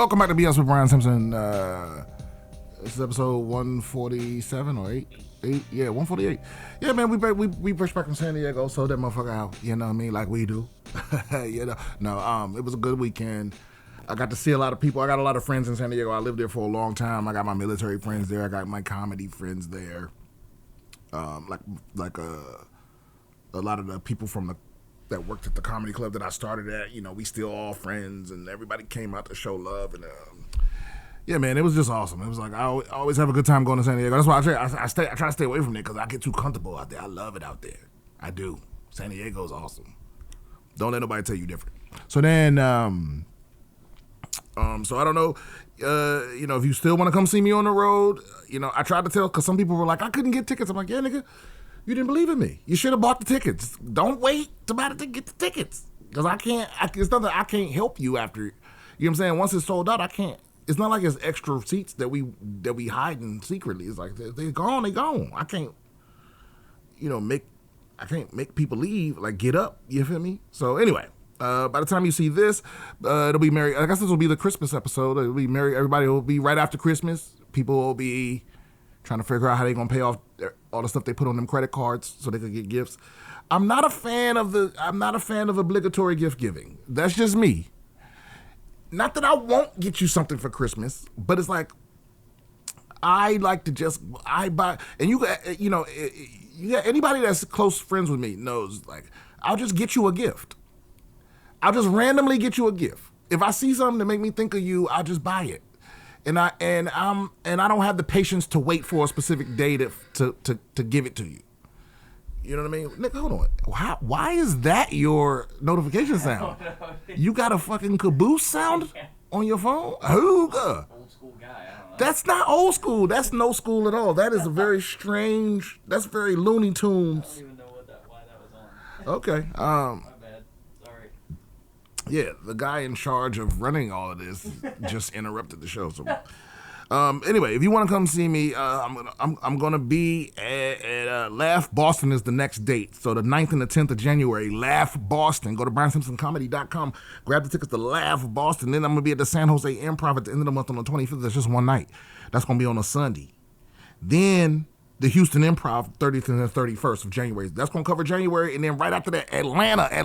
Welcome back to BS with Brian Simpson. This is episode 147 or 8? Yeah, 148. Yeah, man, we pushed back from San Diego, so that motherfucker out, you know what I mean, like we do. No, it was a good weekend. I got to see a lot of people. I got a lot of friends in San Diego. I lived there for a long time. I got my military friends there. I got my comedy friends there. Like a lot of the people that worked at the comedy club that I started at, you know, we still all friends, and everybody came out to show love, and yeah, man, it was just awesome. It was like I always have a good time going to San Diego. That's why I try to stay away from there because I get too comfortable out there. I love it out there. I do. San Diego's awesome. Don't let nobody tell you different. So then, so I don't know, you know, if you still want to come see me on the road, you know, I tried to tell, because some people were like, I couldn't get tickets. I'm like, yeah, nigga, you didn't believe in me. You should have bought the tickets. Don't wait to buy to get the tickets, because it's nothing, I can't help you after, you know what I'm saying? Once it's sold out, I can't. It's not like it's extra seats that we hiding secretly. It's like they're gone, they gone. I can't, you know, make people leave, like get up, you feel me? So anyway, by the time you see this, it'll be Merry. I guess this will be the Christmas episode. It'll be Merry. Everybody will be right after Christmas. People will be trying to figure out how they're gonna pay off all the stuff they put on them credit cards so they could get gifts. I'm not a fan of obligatory gift giving. That's just me. Not that I won't get you something for Christmas, but it's like I like to buy, and you know, anybody that's close friends with me knows, like, I'll just get you a gift. I'll just randomly get you a gift. If I see something that make me think of you, I'll just buy it. And I don't have the patience to wait for a specific day to give it to you. You know what I mean? Nick, hold on. Why is that your notification sound? You got a fucking caboose sound on your phone? Hooga. Old school guy, I don't know. That's not old school. That's no school at all. That is a very strange, that's very Looney Tunes. I don't even know why that was on. Okay. My bad. Sorry. Yeah, the guy in charge of running all of this just interrupted the show. So, anyway, if you want to come see me, I'm gonna be at Laugh Boston is the next date. So the 9th and the 10th of January, Laugh Boston. Go to briansimpsoncomedy.com. Grab the tickets to Laugh Boston. Then I'm gonna be at the San Jose Improv at the end of the month on the 25th. That's just one night. That's gonna be on a Sunday. Then the Houston Improv, 30th and the 31st of January. That's gonna cover January, and then right after that, Atlanta at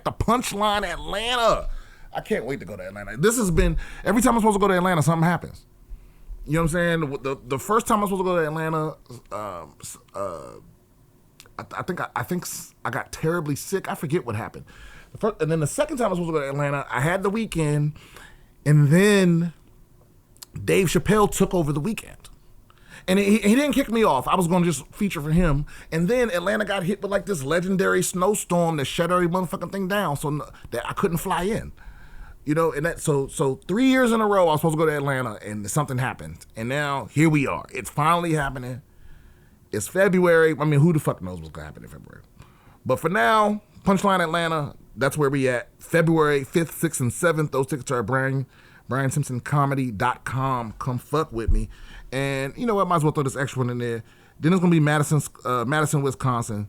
the Punchline, Atlanta. I can't wait to go to Atlanta. This has been, every time I'm supposed to go to Atlanta, something happens. You know what I'm saying? The first time I was supposed to go to Atlanta, I think I got terribly sick. I forget what happened. And then the second time I was supposed to go to Atlanta, I had the weekend, and then Dave Chappelle took over the weekend. And he didn't kick me off. I was going to just feature for him. And then Atlanta got hit with like this legendary snowstorm that shut every motherfucking thing down, so that I couldn't fly in. You know, and that so 3 years in a row I was supposed to go to Atlanta, and something happened. And now here we are. It's finally happening. It's February. I mean, who the fuck knows what's gonna happen in February? But for now, Punchline Atlanta, that's where we at. February 5th, 6th, and 7th. Those tickets are at briansimpsoncomedy.com. Come fuck with me. And you know what? Might as well throw this extra one in there. Then it's gonna be Madison, Wisconsin.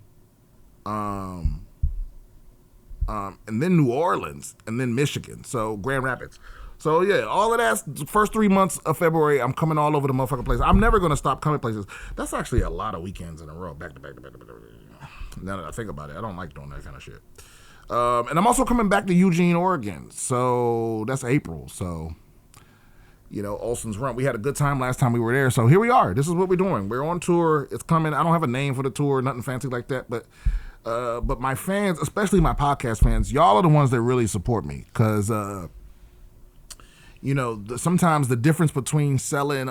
And then New Orleans, and then Michigan, so Grand Rapids. So yeah, all of that, the first 3 months of February, I'm coming all over the motherfucking place. I'm never gonna stop coming places. That's actually a lot of weekends in a row, back to back. Now that I think about it, I don't like doing that kind of shit. And I'm also coming back to Eugene, Oregon, so that's April. So, you know, Olson's Run. We had a good time last time we were there, so here we are. This is what we're doing. We're on tour. It's coming. I don't have a name for the tour, nothing fancy like that, but my fans, especially my podcast fans, y'all are the ones that really support me, because you know, sometimes the difference between selling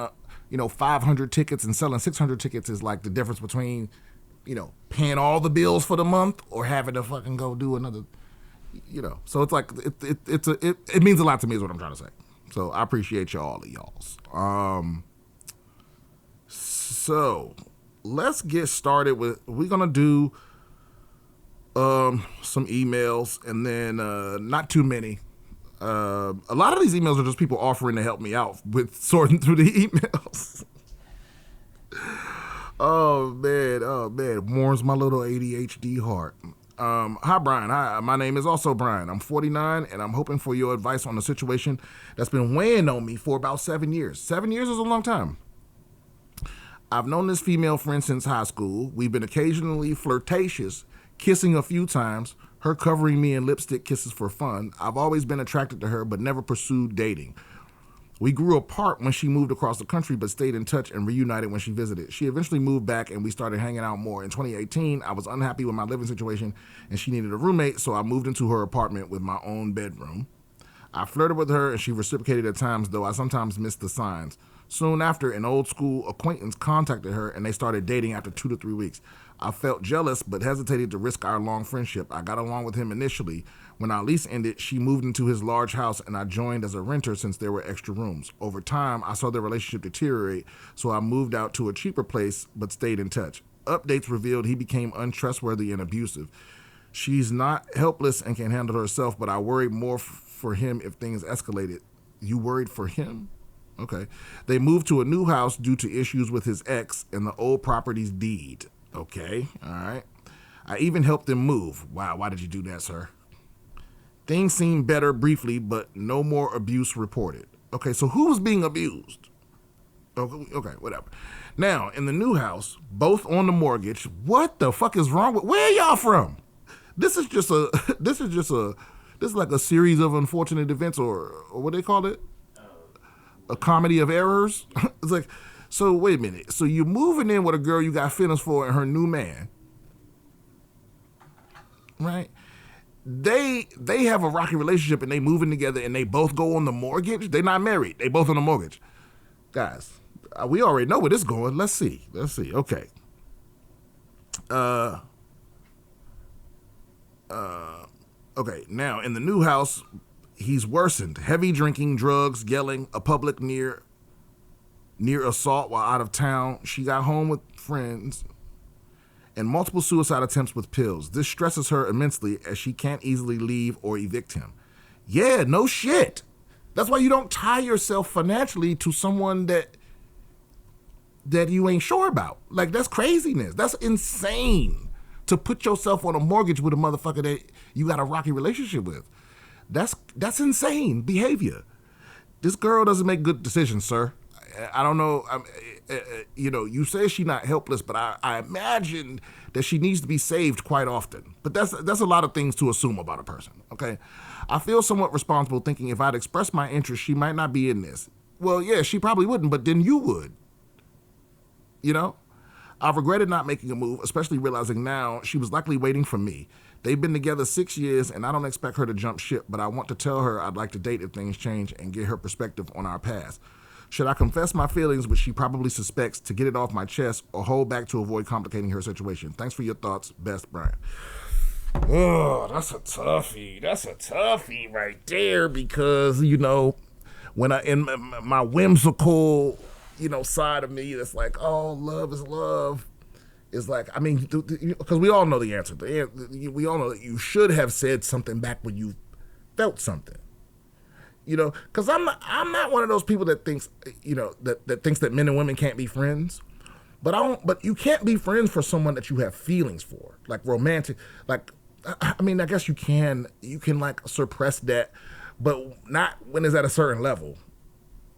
500 tickets and selling 600 tickets is like the difference between, you know, paying all the bills for the month or having to fucking go do another, you know. So it's like it means a lot to me is what I'm trying to say. So I appreciate all of y'all's. So let's get started with, we're gonna do some emails, and then not too many. A lot of these emails are just people offering to help me out with sorting through the emails. Oh man, warms my little ADHD heart. Hi, Brian. Hi, my name is also Brian. I'm 49, and I'm hoping for your advice on a situation that's been weighing on me for about 7 years. 7 years is a long time. I've known this female friend since high school. We've been occasionally flirtatious, kissing a few times, her covering me in lipstick kisses for fun. I've always been attracted to her, but never pursued dating. We grew apart when she moved across the country, but stayed in touch and reunited when she visited. She eventually moved back, and we started hanging out more. In 2018, I was unhappy with my living situation, and she needed a roommate, so I moved into her apartment with my own bedroom. I flirted with her, and she reciprocated at times, though I sometimes missed the signs. Soon after, an old school acquaintance contacted her, and they started dating after 2 to 3 weeks. I felt jealous, but hesitated to risk our long friendship. I got along with him initially. When our lease ended, she moved into his large house, and I joined as a renter since there were extra rooms. Over time, I saw their relationship deteriorate, so I moved out to a cheaper place, but stayed in touch. Updates revealed he became untrustworthy and abusive. She's not helpless and can handle herself, but I worried more for him if things escalated. You worried for him? Okay. They moved to a new house due to issues with his ex and the old property's deed. Okay, all right. I even helped them move. Wow, why did you do that, sir? Things seemed better briefly, but no more abuse reported. Okay, so who's being abused? Okay, whatever. Now, in the new house, both on the mortgage, what the fuck is wrong with, where y'all from? This is like a series of unfortunate events, or what they call it? A comedy of errors? It's like, so wait a minute. So you're moving in with a girl you got feelings for and her new man, right? They have a rocky relationship and they moving together and they both go on the mortgage. They're not married. They both on the mortgage. Guys, we already know where this is going. Let's see. Okay. Okay. Now in the new house, he's worsened. Heavy drinking, drugs, yelling, a public near assault while out of town. She got home with friends and multiple suicide attempts with pills. This stresses her immensely as she can't easily leave or evict him. Yeah, no shit. That's why you don't tie yourself financially to someone that you ain't sure about. Like, that's craziness. That's insane to put yourself on a mortgage with a motherfucker that you got a rocky relationship with. That's insane behavior. This girl doesn't make good decisions, sir. I don't know. You say she's not helpless, but I imagine that she needs to be saved quite often. But that's a lot of things to assume about a person, okay? I feel somewhat responsible thinking if I'd expressed my interest, she might not be in this. Well, yeah, she probably wouldn't, but then you would. You know? I've regretted not making a move, especially realizing now she was likely waiting for me. They've been together 6 years, and I don't expect her to jump ship, but I want to tell her I'd like to date if things change and get her perspective on our past. Should I confess my feelings, which she probably suspects, to get it off my chest, or hold back to avoid complicating her situation? Thanks for your thoughts. Best, Brian. Oh, that's a toughie. That's a toughie right there because, when I, in my whimsical, side of me that's like, oh, love is love. Is like, I mean, because we all know the answer. We all know that you should have said something back when you felt something. Because I'm not one of those people that thinks, that thinks that men and women can't be friends. But you can't be friends for someone that you have feelings for, like romantic. Like, I mean, I guess you can like suppress that, but not when it's at a certain level.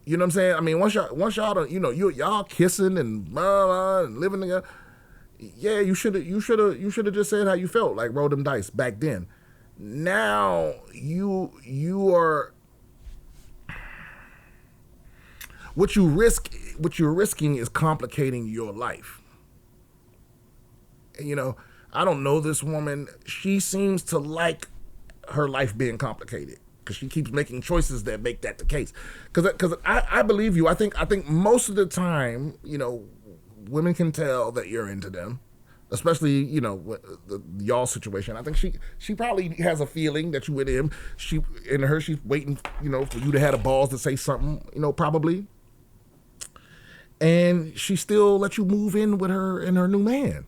You know what I'm saying? I mean, once y'all don't, y'all kissing and blah, blah, and living together. Yeah, you should have just said how you felt, like roll them dice back then. Now you are. What you're risking is complicating your life. I don't know this woman. She seems to like her life being complicated because she keeps making choices that make that the case. Because I believe you. I think most of the time, women can tell that you're into them, especially, y'all situation. I think she probably has a feeling that you with him. She's waiting, for you to have the balls to say something, probably. And she still let you move in with her and her new man.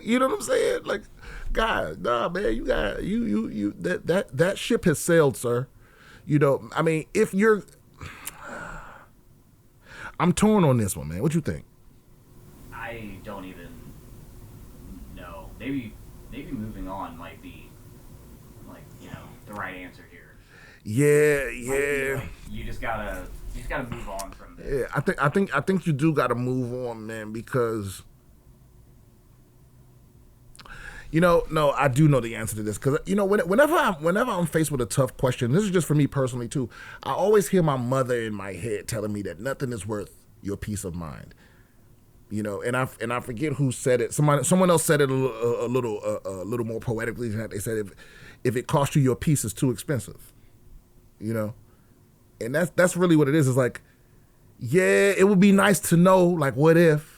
You know what I'm saying? Like, God, nah, man, you got you that ship has sailed, sir. I mean, if you're, I'm torn on this one, man. What you think? I don't even know. Maybe moving on might answer here. Yeah. Like, you just gotta move on from this. Yeah, I think you do gotta move on, man, because no, I do know the answer to this, because whenever I'm faced with a tough question, this is just for me personally too. I always hear my mother in my head telling me that nothing is worth your peace of mind. And I forget who said it. Someone else said it a little more poetically than that. They said if it costs you your peace, it's too expensive. And that's really what it is. It's like, yeah, it would be nice to know, like, what if,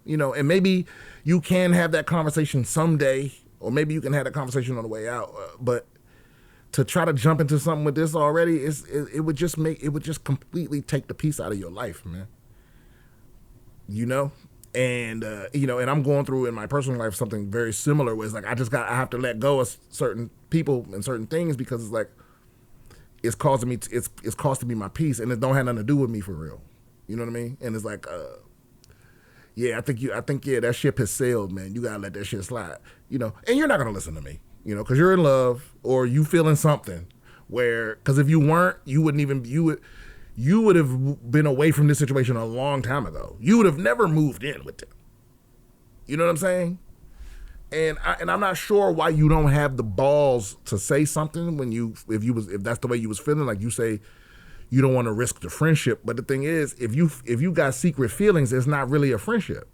and maybe you can have that conversation someday, or maybe you can have that conversation on the way out. But to try to jump into something with this already, it would just completely take the peace out of your life, man. And and I'm going through in my personal life something very similar, where it's like I have to let go of certain people and certain things, because it's like it's costing me my peace, and it don't have nothing to do with me for real. You know what I mean? And it's like, I think that ship has sailed, man. You gotta let that shit slide, and you're not gonna listen to me, because you're in love or you feeling something. Because if you weren't, you would have been away from this situation a long time ago. You would have never moved in with them. You know what I'm saying? And I'm not sure why you don't have the balls to say something if that's the way you was feeling. Like, you say you don't want to risk the friendship, but the thing is, if you got secret feelings, it's not really a friendship.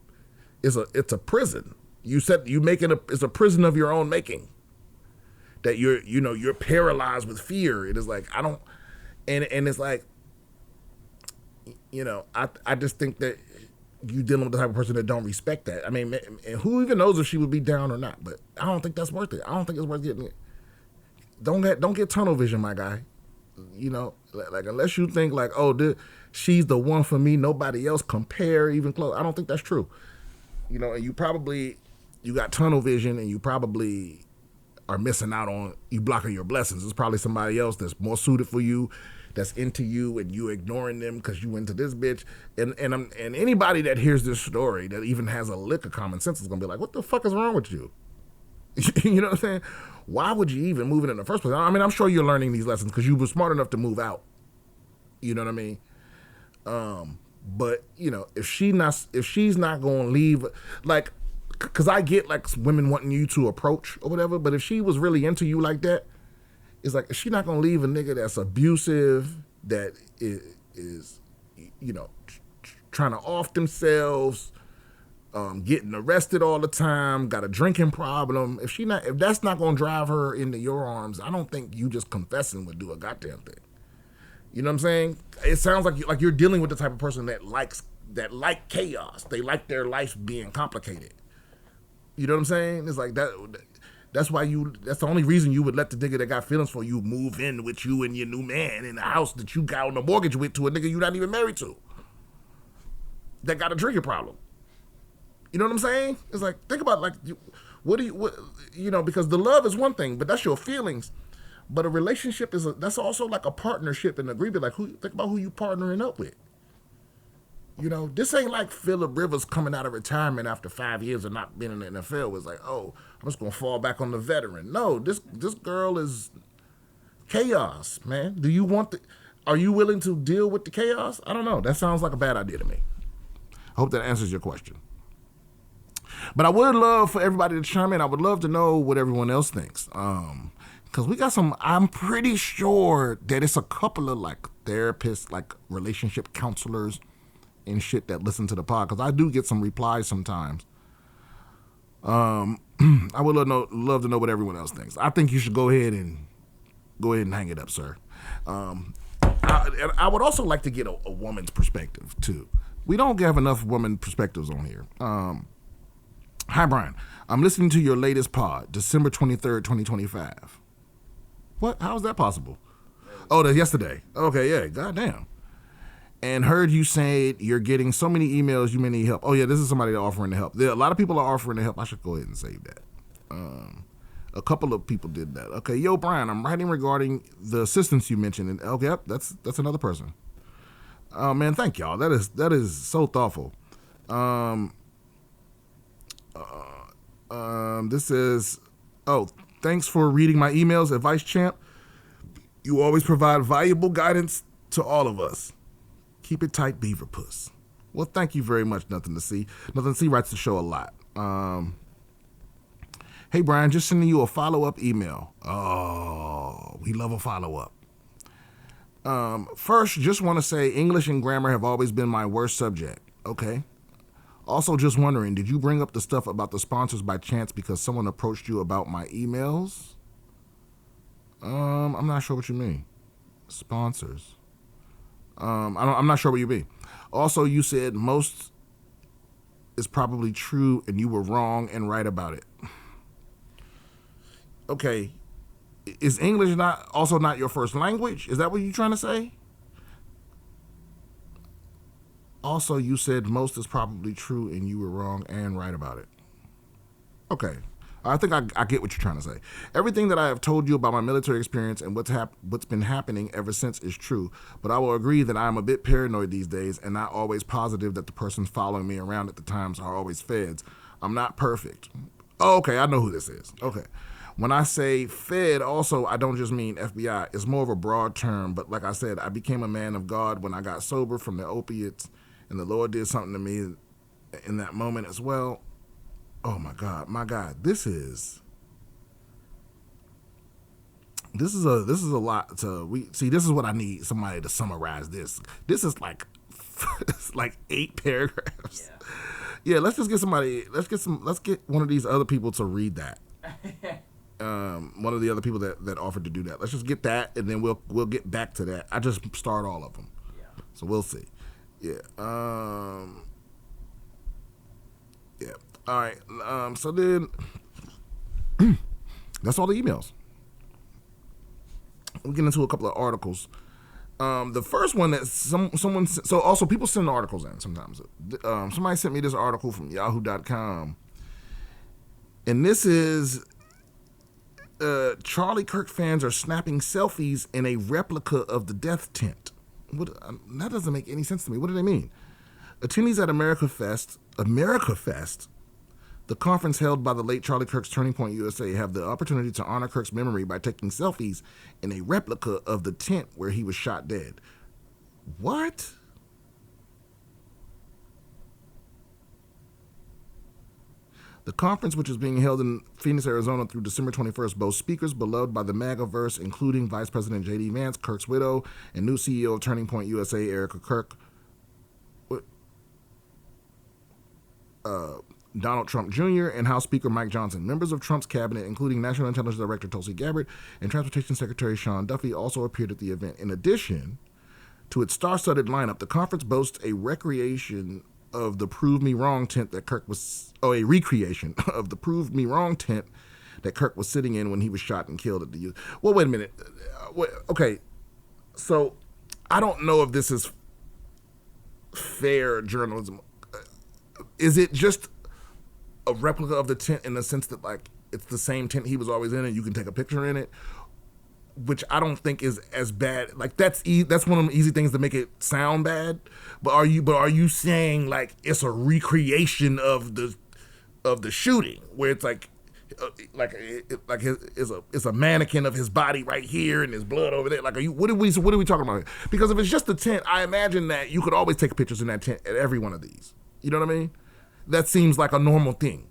It's a prison. It's a prison of your own making. That you're paralyzed with fear. It is like, and it's like, I just think that you dealing with the type of person that don't respect that. I mean, and who even knows if she would be down or not? But I don't think that's worth it. I don't think it's worth getting it. Don't get tunnel vision, my guy. Like, unless you think like, oh, she's the one for me, nobody else compare even close. I don't think that's true. And you got tunnel vision, and you probably are missing out on, you blocking your blessings. It's probably somebody else that's more suited for you, that's into you, and you ignoring them because you into this bitch. And anybody that hears this story that even has a lick of common sense is gonna be like, what the fuck is wrong with you? You know what I'm saying? Why would you even move in the first place? I mean, I'm sure you're learning these lessons because you were smart enough to move out. You know what I mean? But if she's not gonna leave, like, because I get like women wanting you to approach or whatever, but if she was really into you like that, it's like, she's not gonna leave a nigga that's abusive, that is trying to off themselves, getting arrested all the time, got a drinking problem. If that's not gonna drive her into your arms, I don't think you just confessing would do a goddamn thing. You know what I'm saying? It sounds like you're dealing with the type of person that like chaos. They like their life being complicated. You know what I'm saying? It's like that. That's the only reason you would let the nigga that got feelings for you move in with you and your new man in the house that you got on the mortgage with, to a nigga you're not even married to, that got a drinking problem. You know what I'm saying? It's like, think about, like, because the love is one thing, but that's your feelings. But a relationship that's also like a partnership and agreement. Like, think about who you partnering up with. This ain't like Phillip Rivers coming out of retirement after 5 years of not being in the NFL. Was like, oh, I'm just gonna fall back on the veteran. No, this girl is chaos, man. Are you willing to deal with the chaos? I don't know. That sounds like a bad idea to me. I hope that answers your question. But I would love for everybody to chime in. I would love to know what everyone else thinks. Because we got I'm pretty sure that it's a couple of like therapists, like relationship counselors and shit that listen to the pod, because I do get some replies sometimes. I would love to know what everyone else thinks. I think you should go ahead and hang it up, sir. I would also like to get a woman's perspective too. We don't have enough woman perspectives on here. Hi, Brian. I'm listening to your latest pod, December 23rd, 2025. What? How is that possible? Oh, that's yesterday. Okay, yeah. Goddamn. And heard you say you're getting so many emails, you may need help. Oh, yeah, this is somebody offering to help. A lot of people are offering to help. I should go ahead and save that. A couple of people did that. Okay, yo, Brian, I'm writing regarding the assistance you mentioned. And okay, yep, that's another person. Oh, man, thank y'all. That is so thoughtful. This is, thanks for reading my emails, Advice Champ. You always provide valuable guidance to all of us. Keep it tight, Beaver Puss. Well, thank you very much, Nothing to See. Nothing to See writes the show a lot. Hey, Brian, just sending you a follow-up email. Oh, we love a follow-up. First, just want to say English and grammar have always been my worst subject. Okay. Also, just wondering, did you bring up the stuff about the sponsors by chance because someone approached you about my emails? I'm not sure what you mean. Sponsors. I'm not sure what you mean. Also, you said most is probably true and you were wrong and right about it. Okay. Is English not your first language? Is that what you're trying to say? Also, you said most is probably true and you were wrong and right about it. Okay. I think I get what you're trying to say. Everything that I have told you about my military experience and what's been happening ever since is true, but I will agree that I am a bit paranoid these days and not always positive that the persons following me around at the times are always feds. I'm not perfect. Oh, okay, I know who this is. Okay. When I say Fed, also, I don't just mean FBI. It's more of a broad term, but like I said, I became a man of God when I got sober from the opiates, and the Lord did something to me in that moment as well. Oh, my God. This is a lot to, this is what I need somebody to summarize this. This is like, it's like 8 paragraphs. Yeah, let's get one of these other people to read that. One of the other people that offered to do that. Let's just get that, and then we'll get back to that. I just start all of them. Yeah. So we'll see. Yeah. Yeah. All right. So then, that's all the emails. We'll get into a couple of articles. The first one that someone, so also people send articles in sometimes. Somebody sent me this article from yahoo.com, and this is Charlie Kirk fans are snapping selfies in a replica of the death tent. That doesn't make any sense to me. What do they mean? Attendees at America Fest, the conference held by the late Charlie Kirk's Turning Point USA, have the opportunity to honor Kirk's memory by taking selfies in a replica of the tent where he was shot dead. What? The conference, which is being held in Phoenix, Arizona through December 21st, boasts speakers beloved by the MAGAverse, including Vice President J.D. Vance, Kirk's widow, and new CEO of Turning Point USA, Erica Kirk, Donald Trump Jr., and House Speaker Mike Johnson. Members of Trump's cabinet, including National Intelligence Director Tulsi Gabbard and Transportation Secretary Sean Duffy, also appeared at the event. In addition to its star-studded lineup, the conference boasts a recreation of the Prove Me Wrong tent that Kirk was, a recreation of the Prove Me Wrong tent that Kirk was sitting in when he was shot and killed at the U. Well, wait a minute. Okay, so I don't know if this is fair journalism. Is it just a replica of the tent in the sense that, like, it's the same tent he was always in and you can take a picture in it? Which I don't think is as bad. Like, that's one of the easy things to make it sound bad. But are you saying, like, it's a recreation of the shooting where it's like it's a mannequin of his body right here and his blood over there? Like, what are we talking about here? Because if it's just the tent, I imagine that you could always take pictures in that tent at every one of these. You know what I mean? That seems like a normal thing.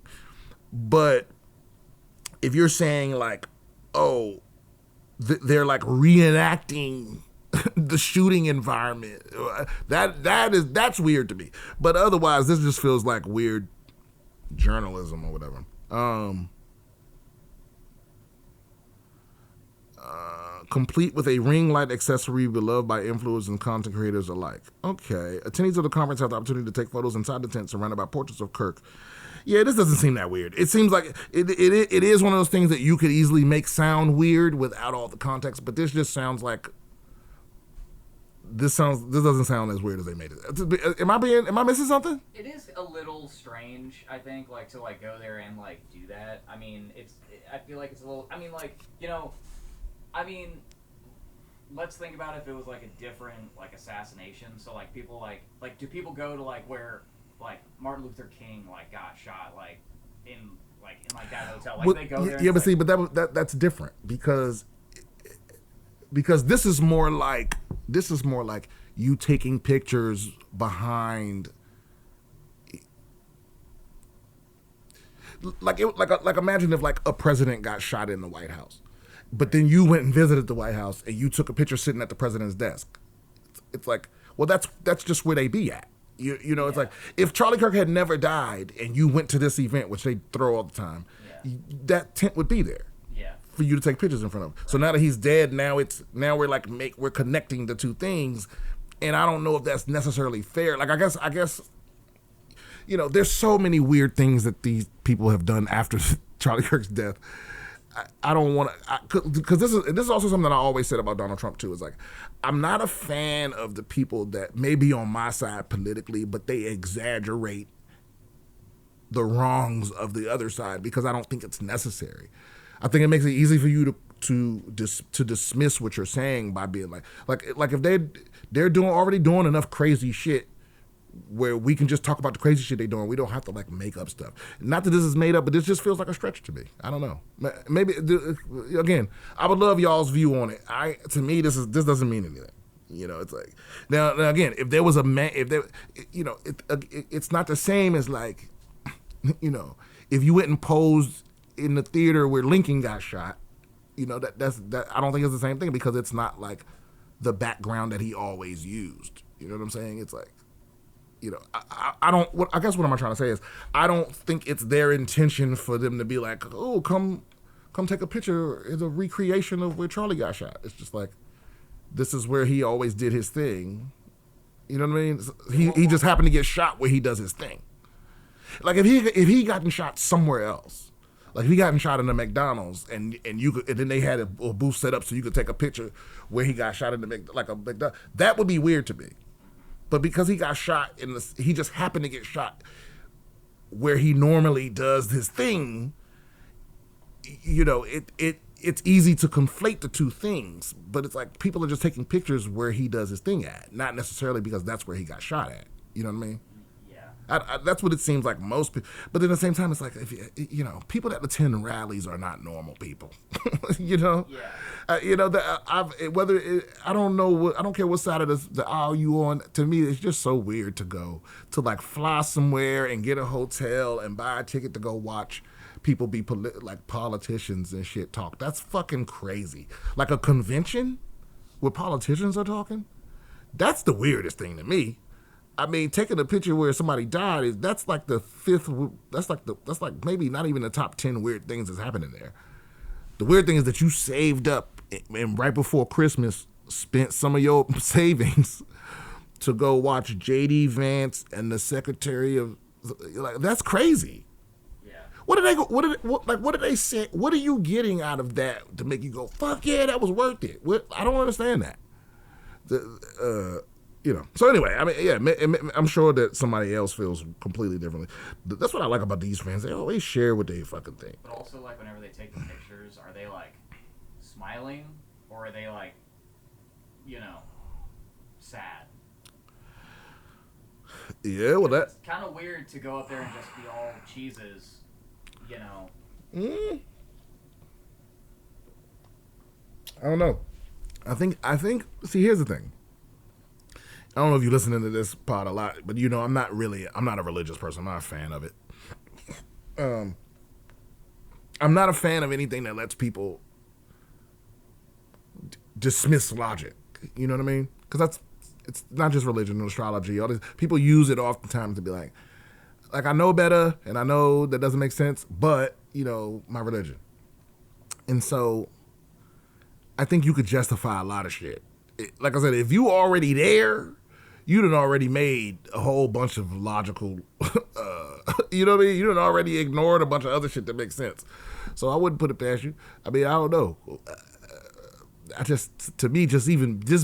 But if you're saying, like, oh, they're like reenacting the shooting environment, that's weird to me. But otherwise, this just feels like weird journalism or whatever. Complete with a ring light accessory beloved by influencers and content creators alike. Okay. Attendees of the conference have the opportunity to take photos inside the tent surrounded by portraits of Kirk. Yeah, this doesn't seem that weird. It seems like it is one of those things that you could easily make sound weird without all the context, but this just sounds like this doesn't sound as weird as they made it. Am I missing something? It is a little strange, I think, like, to, like, go there and, like, do that. I mean, I feel like it's a little, I mean, like, you know, let's think about if it was, like, a different, like, assassination. So, like, people, like, do people go to, like, where, like, Martin Luther King, like, got shot, like, in that hotel? Like, they go there. Yeah, but see, but that's different because because this is more like you taking pictures behind. Like imagine if like a president got shot in the White House, but then you went and visited the White House and you took a picture sitting at the president's desk. It's like, well, that's just where they be at. You know, it's like if Charlie Kirk had never died and you went to this event, which they throw all the time, that tent would be there. Yeah. For you to take pictures in front of. So now that he's dead, now we're connecting the two things, and I don't know if that's necessarily fair. Like I guess. You know, there's so many weird things that these people have done after Charlie Kirk's death. I don't want to, because this is also something I always said about Donald Trump too. Is like, I'm not a fan of the people that may be on my side politically, but they exaggerate the wrongs of the other side because I don't think it's necessary. I think it makes it easy for you to dismiss what you're saying by being like if they're already doing enough crazy shit where we can just talk about the crazy shit they're doing. We don't have to like make up stuff. Not that this is made up, but this just feels like a stretch to me. I don't know. Maybe again, I would love y'all's view on it. To me, this doesn't mean anything. You know, it's like now again, if there was a man, it's not the same as like, you know, if you went and posed in the theater where Lincoln got shot. You know, that I don't think it's the same thing because it's not like the background that he always used. You know what I'm saying? It's like. You know, I guess what I'm trying to say is I don't think it's their intention for them to be like, oh, come take a picture. It's a recreation of where Charlie got shot. It's just like, this is where he always did his thing. You know what I mean? He just happened to get shot where he does his thing. Like if he gotten shot somewhere else, like if he gotten shot in the McDonald's and then they had a booth set up so you could take a picture where he got shot in the McDonald's, that would be weird to me. But because he got shot he just happened to get shot where he normally does his thing, you know, it's easy to conflate the two things. But it's like people are just taking pictures where he does his thing at, not necessarily because that's where he got shot at. You know what I mean? Yeah. That's what it seems like most people. But then at the same time, it's like, you know, people that attend rallies are not normal people. You know? Yeah. You know, I don't know. I don't care what side of the aisle you on. To me, it's just so weird to go to like fly somewhere and get a hotel and buy a ticket to go watch people be like politicians and shit talk. That's fucking crazy. Like a convention where politicians are talking. That's the weirdest thing to me. I mean, taking a picture where somebody died that's like the fifth. That's like maybe not even the top 10 weird things that's happening there. The weird thing is that you saved up and right before Christmas spent some of your savings to go watch J.D. Vance and the Secretary of, like, that's crazy. Yeah. What did they say? What are you getting out of that to make you go, fuck yeah, that was worth it? I don't understand that. You know. So anyway, I mean, yeah, I'm sure that somebody else feels completely differently. That's what I like about these fans. They always share what they fucking think. But also, like, whenever they take the pictures, are they like smiling or are they like, you know, sad? Yeah, well, it's kind of weird to go up there and just be all cheeses, you know. I don't know. I think. See, here's the thing. I don't know if you're listening to this pod a lot, but you know, I'm not a religious person. I'm not a fan of it. I'm not a fan of anything that lets people dismiss logic. You know what I mean? Because it's not just religion or astrology. All this, people use it oftentimes to be like I know better, and I know that doesn't make sense, but, you know, my religion. And so I think you could justify a lot of shit. Like I said, if you already there, you done already made a whole bunch of logical, you know what I mean? You done already ignored a bunch of other shit that makes sense. So I wouldn't put it past you. I mean, I don't know. To me, just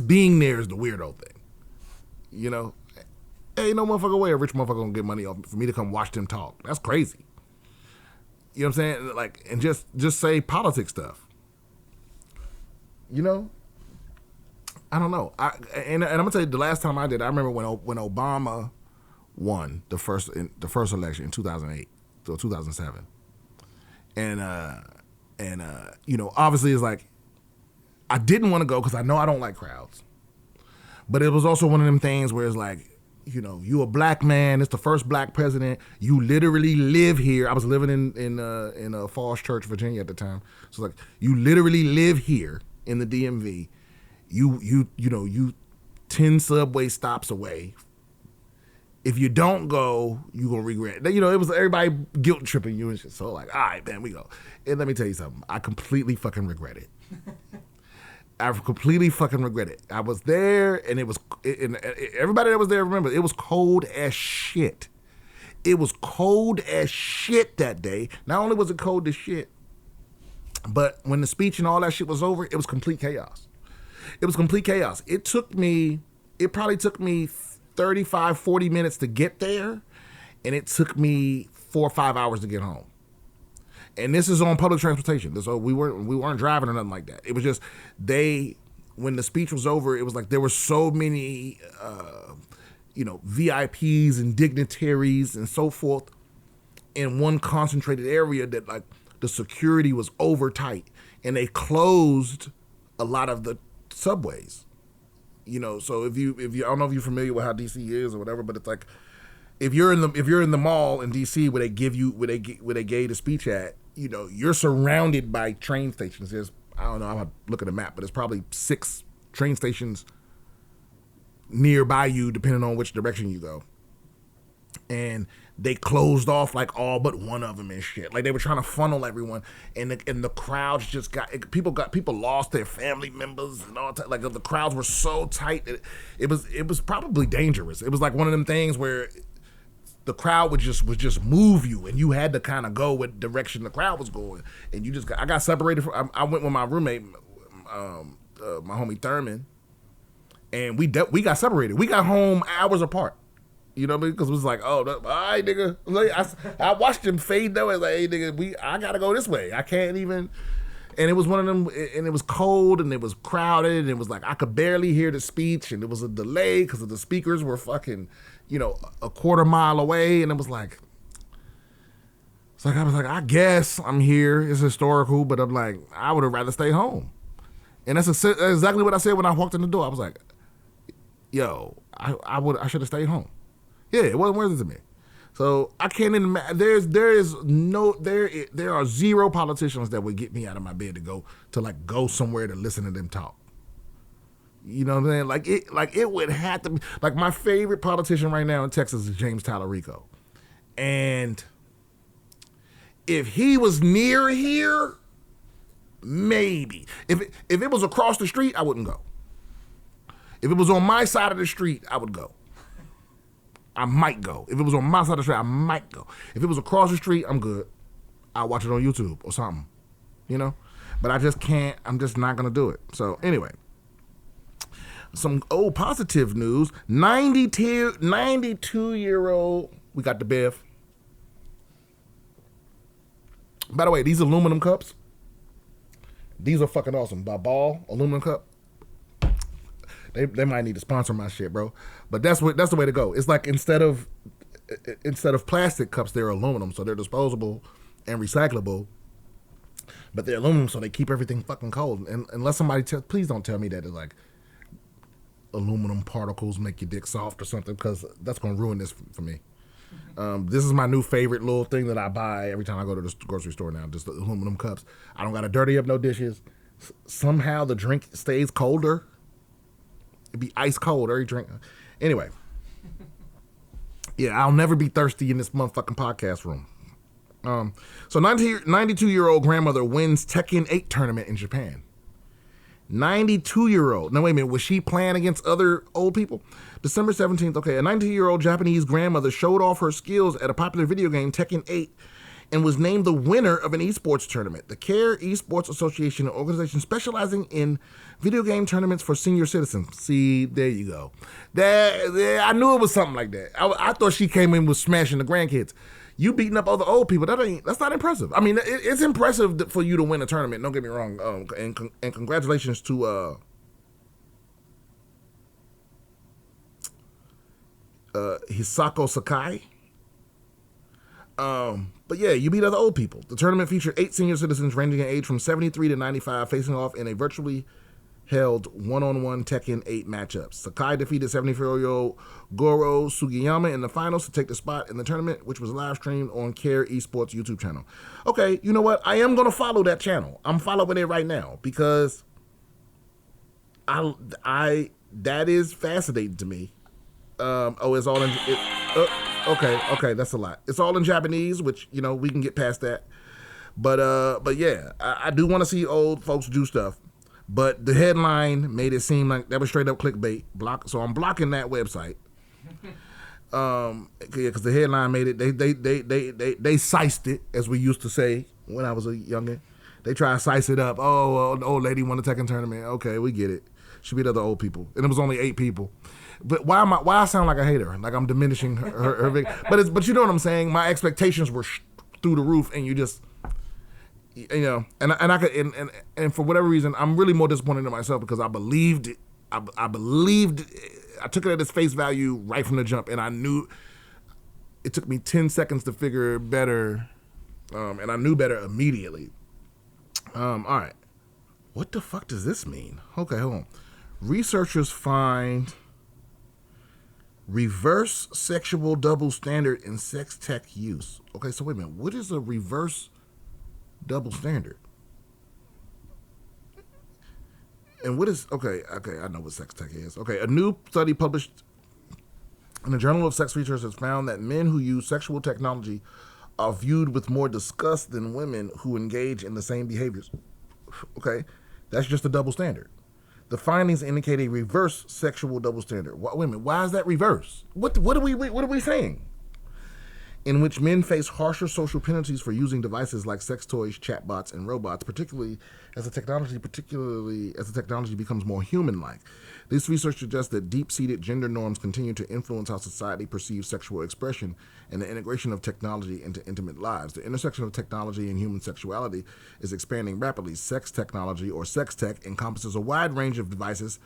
being there is the weirdo thing. You know? Ain't no motherfucker way a rich motherfucker gonna get money off for me to come watch them talk. That's crazy. You know what I'm saying? Like, and just say politics stuff. You know? I don't know. And I'm gonna tell you, the last time I did, I remember when Obama won the first election in 2008 to 2007, and you know, obviously it's like I didn't want to go because I know I don't like crowds. But it was also one of them things where it's like, you know, you a black man. It's the first black president. You literally live here. I was living in Falls Church, Virginia at the time. So like, you literally live here in the DMV. You 10 subway stops away. If you don't go, you gonna regret it. You know, it was everybody guilt tripping you and shit. So like, all right, man, we go. And let me tell you something. I completely fucking regret it. I completely fucking regret it. I was there, and everybody that was there, remember, it was cold as shit. It was cold as shit that day. Not only was it cold as shit, but when the speech and all that shit was over, it was complete chaos. It was complete chaos. It probably took me 35, 40 minutes to get there, and it took me 4 or 5 hours to get home. And this is on public transportation. So we weren't driving or nothing like that. It was just when the speech was over, it was like there were so many VIPs and dignitaries and so forth in one concentrated area that like the security was over tight, and they closed a lot of the subways. You know, so if you I don't know if you're familiar with how DC is or whatever, but it's like if you're in the mall in DC where they gave the speech at, you know, you're surrounded by train stations. There's, I don't know, I'm gonna look at the map, but there's probably 6 train stations nearby you, depending on which direction you go. And they closed off like all but one of them and shit. Like they were trying to funnel everyone, and the crowds just people lost their family members and all that. Like the crowds were so tight that it was probably dangerous. It was like one of them things where the crowd would just move you, and you had to kind of go with direction the crowd was going, and I got separated from. I went with my roommate, my homie Thurman, and we got separated. We got home hours apart. You know what I mean? Because it was like, oh, all right, nigga. Like, I watched him fade though. Like, hey, nigga, I gotta go this way. I can't even. And it was one of them, and it was cold, and it was crowded, and it was like I could barely hear the speech, and it was a delay because the speakers were fucking, you know, a quarter mile away, and it was like, I was like, I guess I'm here. It's historical, but I'm like, I would have rather stayed home. And that's exactly what I said when I walked in the door. I was like, yo, I should have stayed home. Yeah, it wasn't worth it to me. So I can't even imagine. There are 0 politicians that would get me out of my bed to go somewhere to listen to them talk. You know what I'm saying? Like it would have to be like my favorite politician right now in Texas is James Tallarico. And if he was near here, maybe. If it was across the street, I wouldn't go. If it was on my side of the street, I would go. I might go. If it was on my side of the street, I might go. If it was across the street, I'm good. I'll watch it on YouTube or something, you know? But I just can't. I'm just not going to do it. So anyway, some old positive news. 92-year-old, we got the Bev. By the way, these aluminum cups, these are fucking awesome. By Ball, aluminum cup. They might need to sponsor my shit, bro. But that's the way to go. It's like instead of plastic cups, they're aluminum, so they're disposable and recyclable. But they're aluminum, so they keep everything fucking cold. And unless somebody please don't tell me that it's like aluminum particles make your dick soft or something, because that's gonna ruin this for me. This is my new favorite little thing that I buy every time I go to the grocery store now. Just the aluminum cups. I don't gotta dirty up no dishes. Somehow the drink stays colder. It'd be ice cold every drink. Anyway. Yeah, I'll never be thirsty in this motherfucking podcast room. So 92-year-old grandmother wins Tekken 8 tournament in Japan. 92-year-old. Now, wait a minute. Was she playing against other old people? December 17th. Okay, a 92-year-old Japanese grandmother showed off her skills at a popular video game, Tekken 8, and was named the winner of an esports tournament. The CARE Esports Association, an organization specializing in video game tournaments for senior citizens. See, there you go. I knew it was something like that. I thought she came in with smashing the grandkids. You beating up other old people, that's not impressive. I mean, it's impressive for you to win a tournament, don't get me wrong. And congratulations to Hisako Sakai. But yeah, you beat other old people. The tournament featured 8 senior citizens ranging in age from 73 to 95 facing off in a virtually held one-on-one Tekken 8 matchups. Sakai defeated 74-year-old Goro Sugiyama in the finals to take the spot in the tournament, which was live streamed on Care Esports YouTube channel. Okay, you know what? I am going to follow that channel. I'm following it right now because I that is fascinating to me. It's all in... Okay, that's a lot. It's all in Japanese, which, you know, we can get past that. But yeah, I do want to see old folks do stuff. But the headline made it seem like that was straight up clickbait. So I'm blocking that website. Because the headline made it. They sized it, as we used to say when I was a youngin. They try to size it up. Oh, an old lady won a Tekken tournament. Okay, we get it. She beat other old people, and it was only 8 people. But why I sound like a hater? Like I'm diminishing her but you know what I'm saying? My expectations were through the roof, and you just. You know, and for whatever reason, I'm really more disappointed in myself because I believed it. I believed I took it at its face value right from the jump, and I knew it took me 10 seconds to figure better, and I knew better immediately. All right, what the fuck does this mean? Okay, hold on. Researchers find reverse sexual double standard in sex tech use. Okay, so wait a minute. What is a reverse double standard? And what is okay, I know what sex tech is. Okay, a new study published in the Journal of Sex Research has found that men who use sexual technology are viewed with more disgust than women who engage in the same behaviors. Okay, that's just a double standard. The findings indicate a reverse sexual double standard. Wait a minute, why is that reverse? What are we saying? In which men face harsher social penalties for using devices like sex toys, chatbots, and robots, particularly as the technology becomes more human-like. This research suggests that deep-seated gender norms continue to influence how society perceives sexual expression and the integration of technology into intimate lives. The intersection of technology and human sexuality is expanding rapidly. Sex technology, or sex tech, encompasses a wide range of devices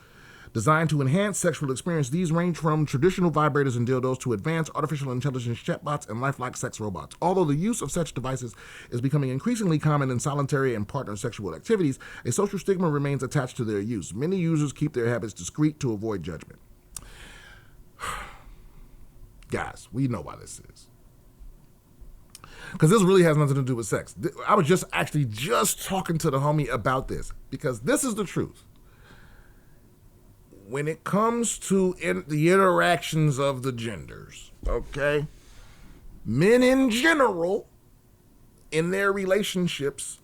designed to enhance sexual experience. These range from traditional vibrators and dildos to advanced artificial intelligence chatbots and lifelike sex robots. Although the use of such devices is becoming increasingly common in solitary and partner sexual activities, a social stigma remains attached to their use. Many users keep their habits discreet to avoid judgment. Guys, we know why this is. Because this really has nothing to do with sex. I was just talking to the homie about this, because this is the truth. When it comes to the interactions of the genders, okay, men in general, in their relationships,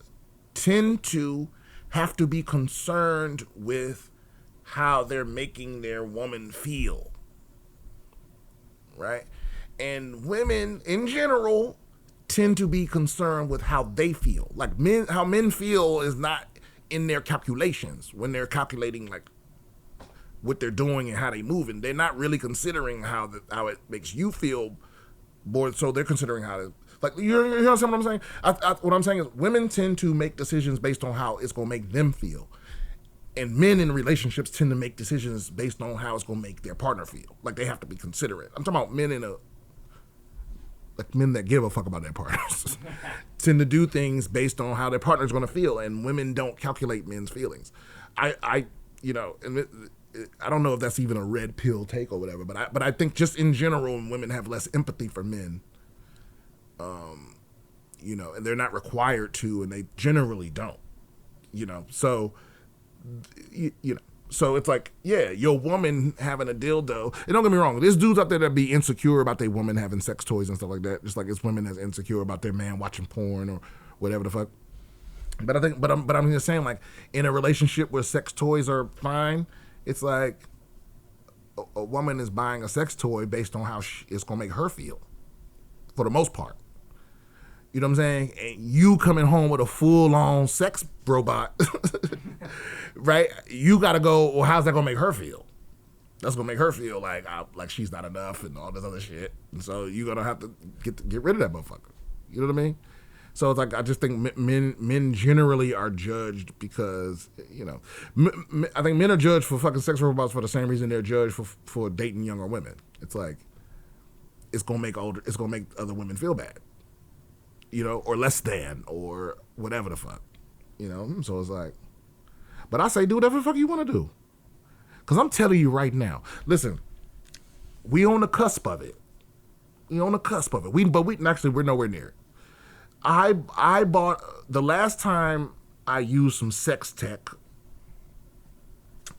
tend to have to be concerned with how they're making their woman feel, right? And women, in general, tend to be concerned with how they feel. Like how men feel is not in their calculations when they're calculating, like, what they're doing and how they moving. They're not really considering how it makes you feel more, so they're considering how to, like, you understand what I'm saying? What I'm saying is women tend to make decisions based on how it's going to make them feel. And men in relationships tend to make decisions based on how it's going to make their partner feel. Like, they have to be considerate. I'm talking about men men that give a fuck about their partners tend to do things based on how their partner's going to feel, and women don't calculate men's feelings. I don't know if that's even a red pill take or whatever, but I think just in general, women have less empathy for men, and they're not required to, and they generally don't, so, so it's like, yeah, your woman having a dildo, and don't get me wrong, there's dudes out there that be insecure about their woman having sex toys and stuff like that, just like it's women that's insecure about their man watching porn or whatever the fuck. But I think, but I'm just saying, like, in a relationship where sex toys are fine, it's like a woman is buying a sex toy based on how it's going to make her feel, for the most part. You know what I'm saying? And you coming home with a full-on sex robot, right? You got to go, well, how's that going to make her feel? That's going to make her feel like she's not enough and all this other shit. And so you're going to have to get rid of that motherfucker. You know what I mean? So it's like, I just think men generally are judged because, I think men are judged for fucking sex robots for the same reason they're judged for dating younger women. It's like, it's gonna make other women feel bad, or less than, or whatever the fuck, So it's like, But I say, do whatever the fuck you want to do. Because I'm telling you right now, listen, we on the cusp of it. We on the cusp of it. But we're nowhere near it. I bought, the last time I used some sex tech,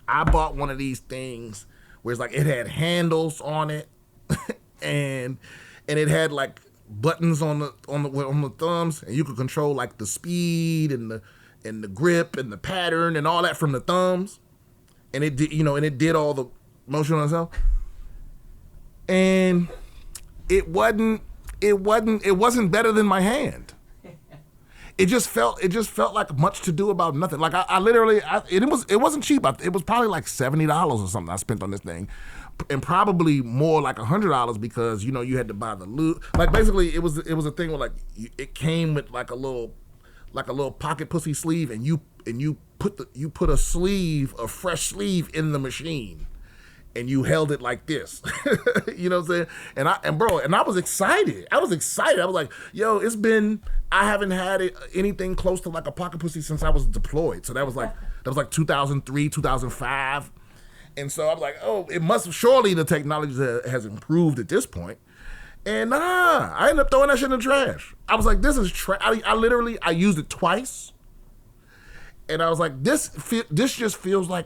I bought one of these things where it's like, it had handles on it, and it had like buttons on the thumbs, and you could control like the speed and the grip and the pattern and all that from the thumbs. And it did, it did all the motion on itself. And it wasn't better than my hand. It just felt like much to do about nothing. Like it wasn't cheap. It was probably like $70 or something I spent on this thing, and probably more like $100 because you had to buy the lube. Like basically, it was a thing where like it came with like a little pocket pussy sleeve, and you put a fresh sleeve in the machine, and you held it like this. You know what I'm saying? And I was excited. I was like, yo, I haven't had anything close to like a pocket pussy since I was deployed. So that was like 2003, 2005. And so I was like, oh, surely the technology has improved at this point. And I ended up throwing that shit in the trash. I was like, this is trash. I used it twice. And I was like, this just feels like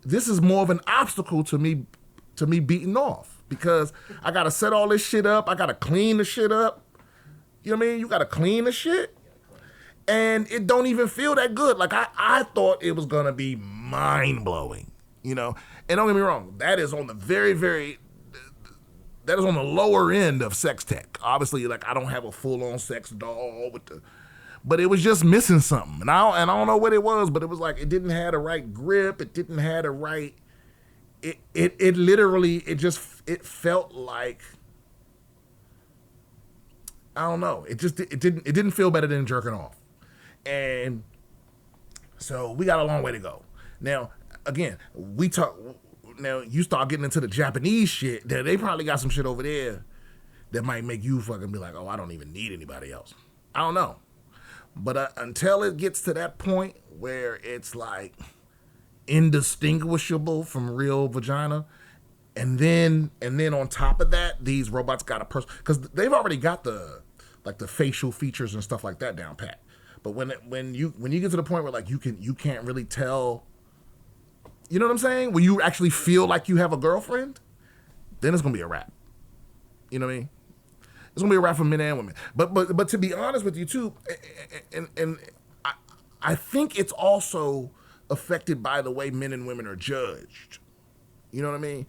this is more of an obstacle to me beating off, because I got to set all this shit up. I got to clean the shit up. You know what I mean? You got to clean the shit. And it don't even feel that good. Like I thought it was going to be mind-blowing, And don't get me wrong, that is on the that is on the lower end of sex tech. Obviously, like I don't have a full-on sex doll but it was just missing something. And I don't know what it was, but it was like it didn't have the right grip. It didn't have the right. It literally felt like, I don't know. It didn't feel better than jerking off. And so we got a long way to go. Now, again, you start getting into the Japanese shit, they probably got some shit over there that might make you fucking be like, oh, I don't even need anybody else. I don't know. But until it gets to that point where it's like indistinguishable from real vagina, and then on top of that, these robots got a person, because they've already got the facial features and stuff like that down pat. But when you get to the point where like you can't really tell, you know what I'm saying? When you actually feel like you have a girlfriend, then it's gonna be a wrap. You know what I mean? It's gonna be a wrap for men and women. But to be honest with you too, and I think it's also affected by the way men and women are judged. You know what I mean?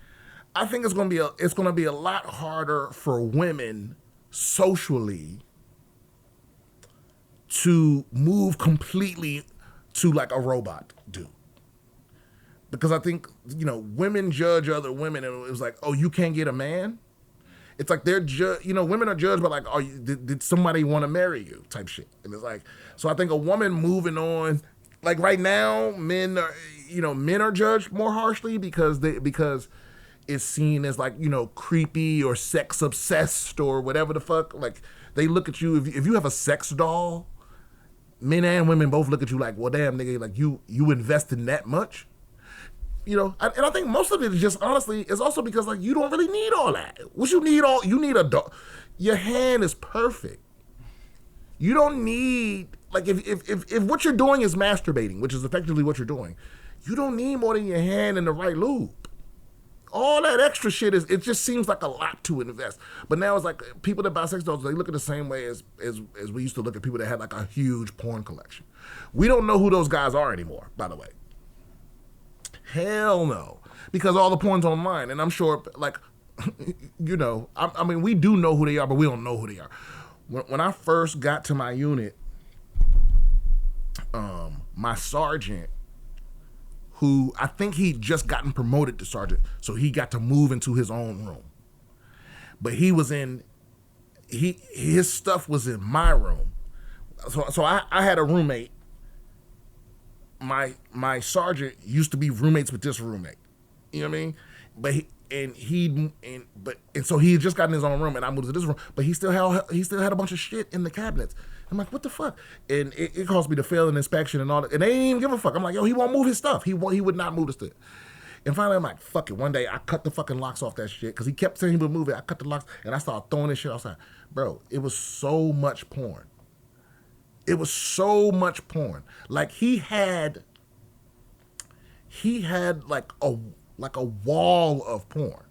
I think it's gonna be a lot harder for women socially to move completely to like a robot do. Because I think, women judge other women, and it was like, oh, you can't get a man? It's like women are judged by like, oh, did somebody want to marry you type shit. And it's like, so I think a woman moving on, like right now, men are judged more harshly because it's seen as like, creepy or sex obsessed or whatever the fuck. Like they look at you, if you have a sex doll, men and women both look at you like, well, damn, nigga, like you invest in that much. And I think most of it is just, honestly, is also because like you don't really need all that. What you need a dog. Your hand is perfect. You don't need, like if what you're doing is masturbating, which is effectively what you're doing, you don't need more than your hand and the right lube. All that extra shit it just seems like a lot to invest. But now it's like people that buy sex dolls, they look at the same way as we used to look at people that had like a huge porn collection. We don't know who those guys are anymore, by the way. Hell no. Because all the porn's online, and I'm sure, like, I mean, we do know who they are, but we don't know who they are. When I first got to my unit, my sergeant, who I think he'd just gotten promoted to sergeant, so he got to move into his own room. But his stuff was in my room. So I had a roommate. My sergeant used to be roommates with this roommate. You know what I mean? So he had just gotten his own room, and I moved to this room. But he still had a bunch of shit in the cabinets. I'm like, what the fuck? And it caused me to fail an inspection and all that. And they didn't even give a fuck. I'm like, yo, he won't move his stuff. He would not move the stuff. And finally, I'm like, fuck it. One day, I cut the fucking locks off that shit because he kept saying he would move it. I cut the locks and I started throwing this shit outside. Bro, it was so much porn. It was so much porn. Like he had like a wall of porn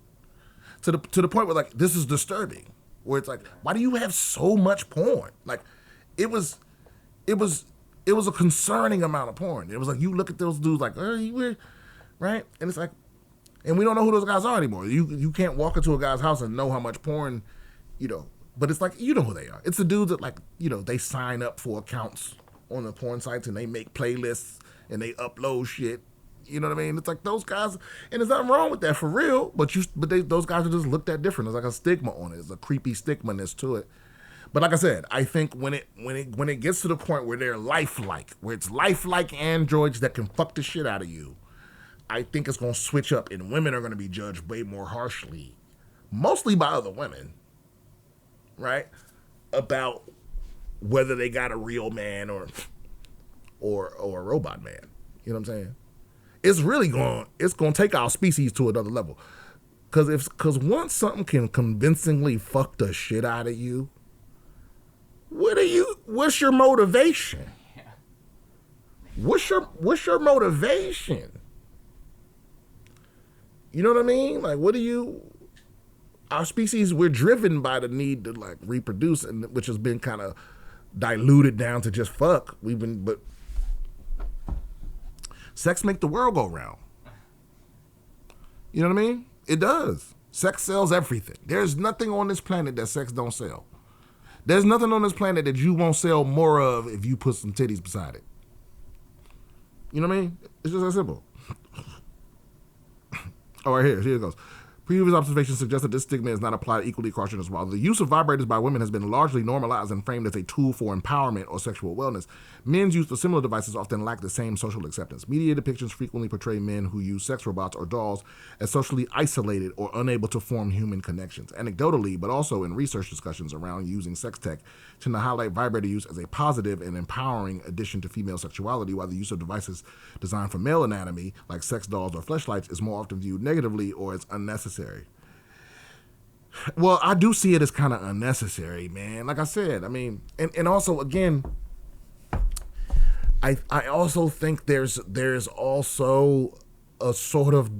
to the point where like this is disturbing. Where it's like, why do you have so much porn? Like, it was a concerning amount of porn. It was like you look at those dudes like, right? And it's like, and we don't know who those guys are anymore. You can't walk into a guy's house and know how much porn, But it's like, you know who they are. It's the dudes that like, they sign up for accounts on the porn sites and they make playlists and they upload shit. You know what I mean? It's like those guys, and there's nothing wrong with that for real. But those guys are just looked at different. There's like a stigma on it. There's a creepy stigma-ness to it. But like I said, I think when it gets to the point where they're lifelike, where it's lifelike androids that can fuck the shit out of you, I think it's gonna switch up, and women are gonna be judged way more harshly, mostly by other women, right? About whether they got a real man or a robot man. You know what I'm saying? It's really going to take our species to another level. Because once something can convincingly fuck the shit out of you, what's your motivation? What's your motivation? You know what I mean? Like, our species, we're driven by the need to like reproduce, and which has been kind of diluted down to just fuck. But sex make the world go round. You know what I mean? It does. Sex sells everything. There's nothing on this planet that sex don't sell. There's nothing on this planet that you won't sell more of if you put some titties beside it. You know what I mean? It's just that simple. All right, here it goes. Previous observations suggest that this stigma is not applied equally across genders. While the use of vibrators by women has been largely normalized and framed as a tool for empowerment or sexual wellness, men's use for similar devices often lack the same social acceptance. Media depictions frequently portray men who use sex robots or dolls as socially isolated or unable to form human connections. Anecdotally, but also in research discussions around using sex tech, tend to highlight vibrator use as a positive and empowering addition to female sexuality, while the use of devices designed for male anatomy, like sex dolls or fleshlights, is more often viewed negatively or as unnecessary. Well, I do see it as kind of unnecessary, man. Like I said, I mean, and also again, I also think there's also a sort of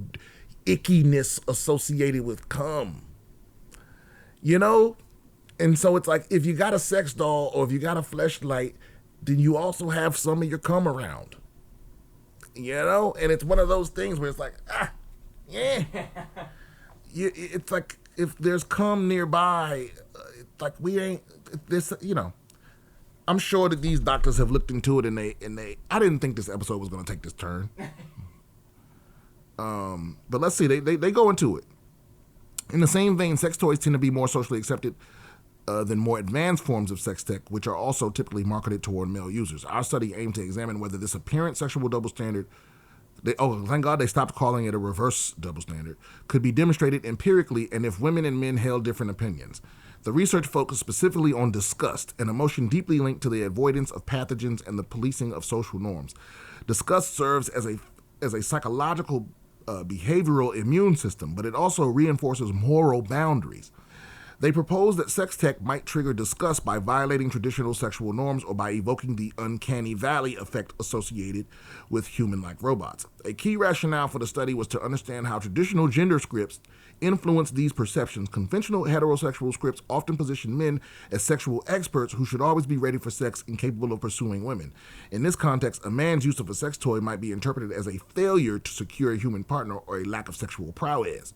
ickiness associated with cum, and so it's like if you got a sex doll or if you got a fleshlight, then you also have some of your cum around, and it's one of those things where it's like it's like if there's cum nearby, it's like we ain't this. I'm sure that these doctors have looked into it, and they. I didn't think this episode was going to take this turn. But let's see. They go into it. In the same vein, sex toys tend to be more socially accepted than more advanced forms of sex tech, which are also typically marketed toward male users. Our study aimed to examine whether this apparent sexual double standard. Thank God they stopped calling it a reverse double standard, could be demonstrated empirically, and if women and men held different opinions. The research focused specifically on disgust, an emotion deeply linked to the avoidance of pathogens and the policing of social norms. Disgust serves as a psychological behavioral immune system, but it also reinforces moral boundaries. They propose that sex tech might trigger disgust by violating traditional sexual norms or by evoking the uncanny valley effect associated with human-like robots. A key rationale for the study was to understand how traditional gender scripts influence these perceptions. Conventional heterosexual scripts often position men as sexual experts who should always be ready for sex and capable of pursuing women. In this context, a man's use of a sex toy might be interpreted as a failure to secure a human partner or a lack of sexual prowess.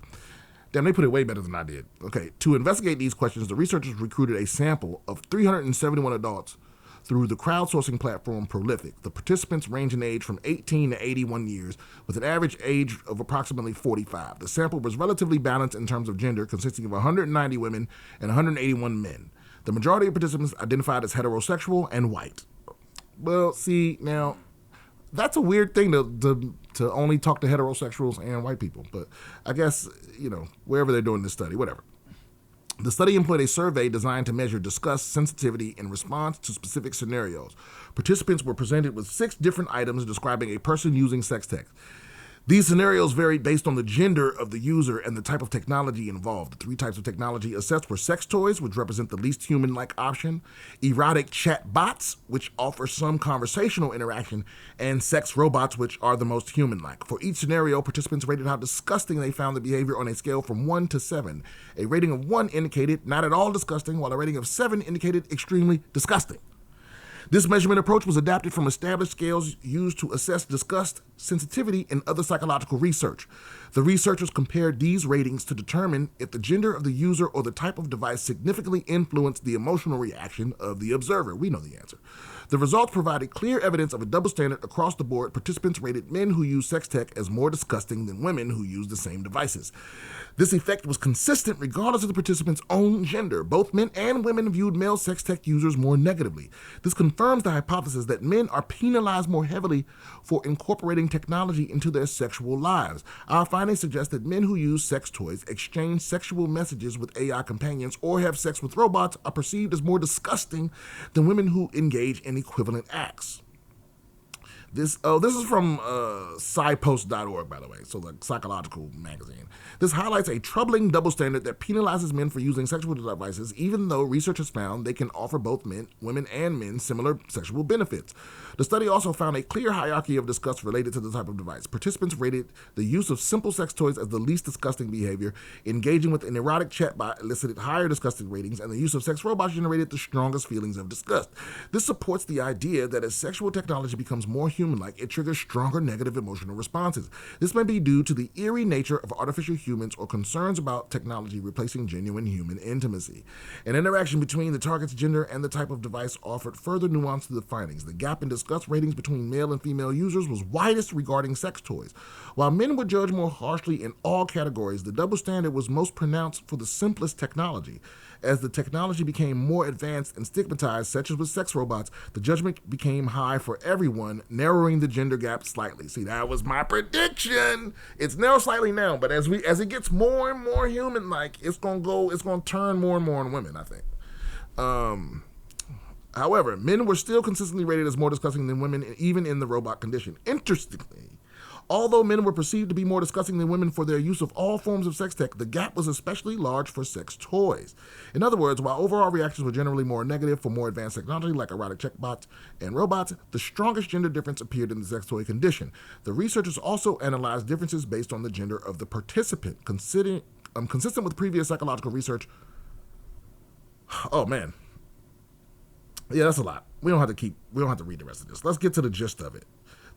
Damn, they put it way better than I did. Okay, to investigate these questions, the researchers recruited a sample of 371 adults through the crowdsourcing platform Prolific. The participants range in age from 18 to 81 years, with an average age of approximately 45. The sample was relatively balanced in terms of gender, consisting of 190 women and 181 men. The majority of participants identified as heterosexual and white. Well, see, now, that's a weird thing to only talk to heterosexuals and white people. But I guess, wherever they're doing this study, whatever. The study employed a survey designed to measure disgust sensitivity in response to specific scenarios. Participants were presented with 6 different items describing a person using sex tech. These scenarios varied based on the gender of the user and the type of technology involved. The 3 types of technology assessed were sex toys, which represent the least human-like option, erotic chat bots, which offer some conversational interaction, and sex robots, which are the most human-like. For each scenario, participants rated how disgusting they found the behavior on a scale from 1 to 7. A rating of 1 indicated not at all disgusting, while a rating of 7 indicated extremely disgusting. This measurement approach was adapted from established scales used to assess disgust sensitivity in other psychological research. The researchers compared these ratings to determine if the gender of the user or the type of device significantly influenced the emotional reaction of the observer. We know the answer. The results provided clear evidence of a double standard across the board. Participants rated men who use sex tech as more disgusting than women who use the same devices. This effect was consistent regardless of the participants' own gender. Both men and women viewed male sex tech users more negatively. This confirms the hypothesis that men are penalized more heavily for incorporating technology into their sexual lives. Our findings suggest that men who use sex toys, exchange sexual messages with AI companions, or have sex with robots are perceived as more disgusting than women who engage in equivalent acts. This is from scipost.org, by the way, so the psychological magazine. This highlights a troubling double standard that penalizes men for using sexual devices, even though researchers found they can offer both women and men similar sexual benefits. The study also found a clear hierarchy of disgust related to the type of device. Participants rated the use of simple sex toys as the least disgusting behavior. Engaging with an erotic chatbot elicited higher disgusting ratings, and the use of sex robots generated the strongest feelings of disgust. This supports the idea that as sexual technology becomes more human-like, it triggers stronger negative emotional responses. This may be due to the eerie nature of artificial humans or concerns about technology replacing genuine human intimacy. An interaction between the target's gender and the type of device offered further nuance to the findings. The gap in disgust ratings between male and female users was widest regarding sex toys. While men were judged more harshly in all categories, the double standard was most pronounced for the simplest technology. As the technology became more advanced and stigmatized, such as with sex robots, the judgment became high for everyone, narrowing the gender gap slightly. See, that was my prediction. It's narrowed slightly now, but as it gets more and more human-like, it's gonna turn more and more on women, I think. However, men were still consistently rated as more disgusting than women, even in the robot condition. Interestingly, although men were perceived to be more disgusting than women for their use of all forms of sex tech, the gap was especially large for sex toys. In other words, while overall reactions were generally more negative for more advanced technology like erotic chatbots and robots, the strongest gender difference appeared in the sex toy condition. The researchers also analyzed differences based on the gender of the participant, consistent with previous psychological research. Oh man. Yeah, that's a lot. We don't have to read the rest of this. Let's get to the gist of it.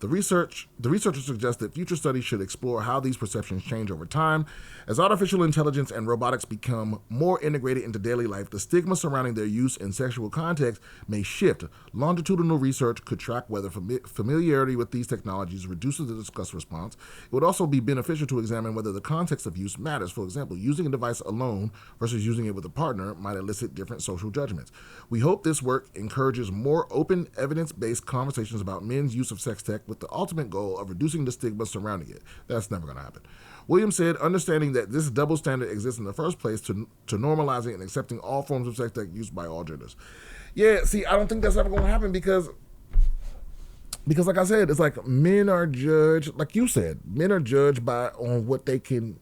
The researchers suggest that future studies should explore how these perceptions change over time. As artificial intelligence and robotics become more integrated into daily life, the stigma surrounding their use in sexual context may shift. Longitudinal research could track whether familiarity with these technologies reduces the disgust response. It would also be beneficial to examine whether the context of use matters. For example, using a device alone versus using it with a partner might elicit different social judgments. We hope this work encourages more open, evidence-based conversations about men's use of sex tech, with the ultimate goal of reducing the stigma surrounding it. That's never going to happen. Williams said, understanding that this double standard exists in the first place to normalizing and accepting all forms of sex tech used by all genders. Yeah, see, I don't think that's ever going to happen because like I said, it's like men are judged, like you said, men are judged on what they can.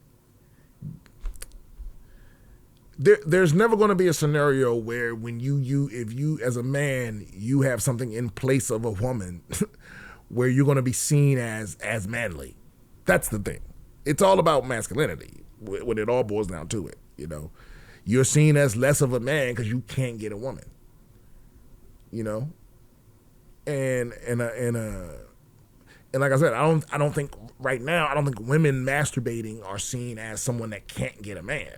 There's never going to be a scenario where when if you as a man, you have something in place of a woman where you're going to be seen as manly. That's the thing. It's all about masculinity when it all boils down to it. You know, you're seen as less of a man because you can't get a woman. You know, and like I said, I don't think right now, I don't think women masturbating are seen as someone that can't get a man.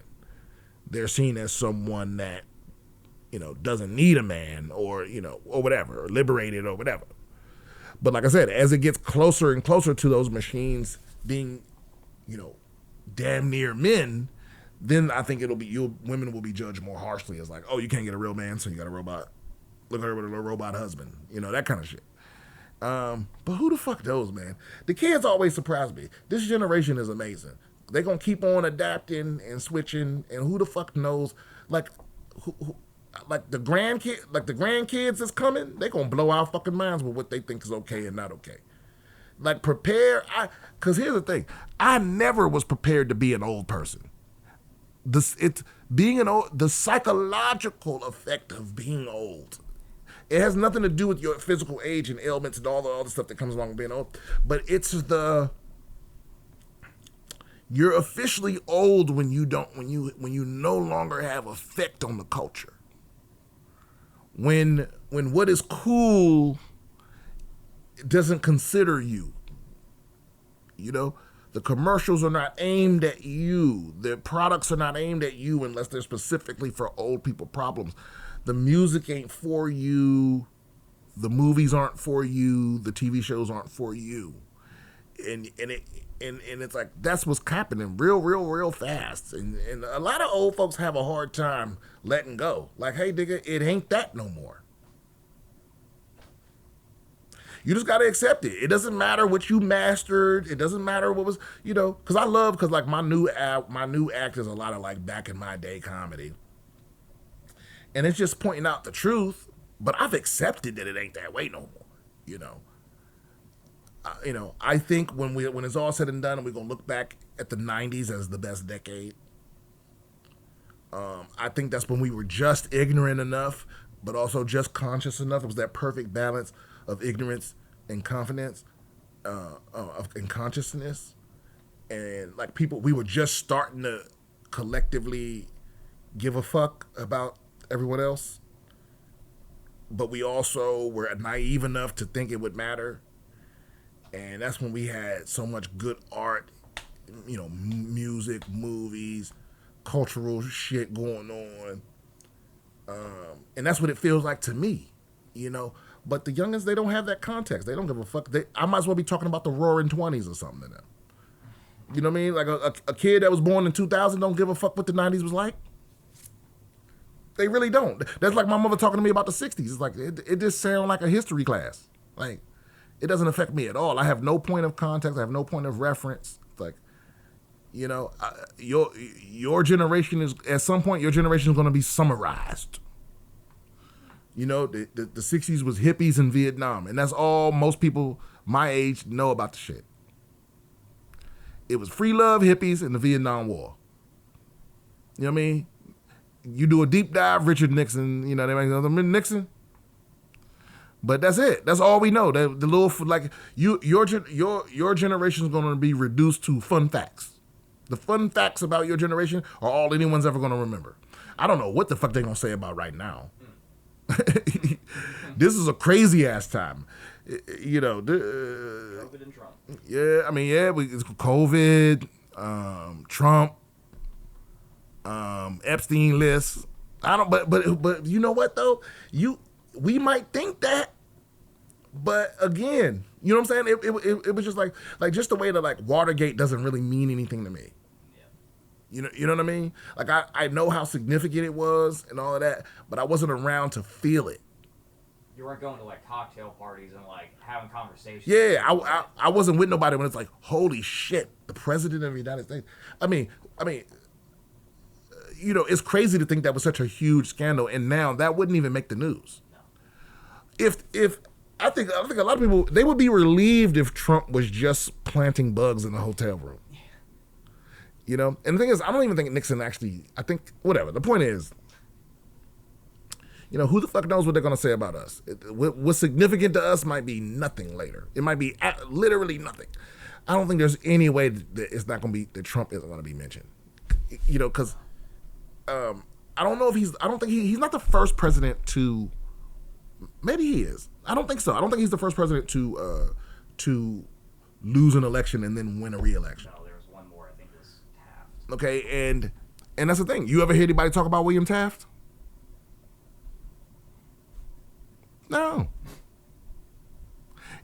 They're seen as someone that, you know, doesn't need a man or, you know, or whatever, or liberated or whatever. But like I said, as it gets closer and closer to those machines being, you know, damn near men, then I think women will be judged more harshly as like, oh, you can't get a real man, so you got a robot. Look at her with a robot husband, you know, that kind of shit. But who the fuck knows, man? The kids always surprise me. This generation is amazing. They're going to keep on adapting and switching, and who the fuck knows? like like the grandkids that's coming, they gonna blow our fucking minds with what they think is okay and not okay. Like cause here's the thing, I never was prepared to be an old person. The psychological effect of being old. It has nothing to do with your physical age and ailments and all the other stuff that comes along with being old, but you're officially old when you no longer have effect on the culture. When what is cool doesn't consider you. You know, the commercials are not aimed at you. The products are not aimed at you unless they're specifically for old people problems. The music ain't for you. The movies aren't for you. The TV shows aren't for you. And it's like, that's what's happening real fast. And a lot of old folks have a hard time letting go. Like, hey, nigga, it ain't that no more. You just got to accept it. It doesn't matter what you mastered. It doesn't matter what was, you know, because like my new act is a lot of like back in my day comedy. And it's just pointing out the truth, but I've accepted that it ain't that way no more, you know. I think when it's all said and done and we're going to look back at the 90s as the best decade, I think that's when we were just ignorant enough, but also just conscious enough. It was that perfect balance of ignorance and confidence, and consciousness. And like we were just starting to collectively give a fuck about everyone else. But we also were naive enough to think it would matter. And that's when we had so much good art, you know, music, movies, cultural shit going on. And that's what it feels like to me, you know. But the youngins, they don't have that context. They don't give a fuck. I might as well be talking about the Roaring 20s or something to them. You know what I mean? Like a kid that was born in 2000 don't give a fuck what the 90s was like. They really don't. That's like my mother talking to me about the 60s. It's like, it just sounds like a history class. Like, it doesn't affect me at all. I have no point of context. I have no point of reference. It's like, you know, your generation is, at some point, your generation is going to be summarized. You know, the 60s was hippies in Vietnam, and that's all most people my age know about the shit. It was free love, hippies, and the Vietnam War. You know what I mean? You do a deep dive, Richard Nixon, you know, they make Nixon. But that's it. That's all we know. The little, like, your generation is going to be reduced to fun facts. The fun facts about your generation are all anyone's ever going to remember. I don't know what the fuck they're going to say about right now. This is a crazy ass time, you know. COVID and Trump. Yeah, I mean, it's COVID, Trump, Epstein list. I don't, but you know what though? We might think that, but again, you know what I'm saying? It was just like just the way that like Watergate doesn't really mean anything to me. You know what I mean? Like, I know how significant it was and all of that, but I wasn't around to feel it. You weren't going to, like, cocktail parties and, like, having conversations. Yeah, I wasn't with nobody when it's like, holy shit, the president of the United States. I mean, you know, it's crazy to think that was such a huge scandal, and now that wouldn't even make the news. No. If I think a lot of people, they would be relieved if Trump was just planting bugs in the hotel room. You know, and the thing is, I don't even think Nixon actually, I think, whatever. The point is, you know, who the fuck knows what they're going to say about us? What's significant to us might be nothing later. It might be literally nothing. I don't think there's any way that it's not going to be, that Trump isn't going to be mentioned. You know, because I don't know if he's not the first president to, maybe he is. I don't think so. I don't think he's the first president to lose an election and then win a re-election. No, there was one more, I think it was Taft. Okay, and that's the thing. You ever hear anybody talk about William Taft? No.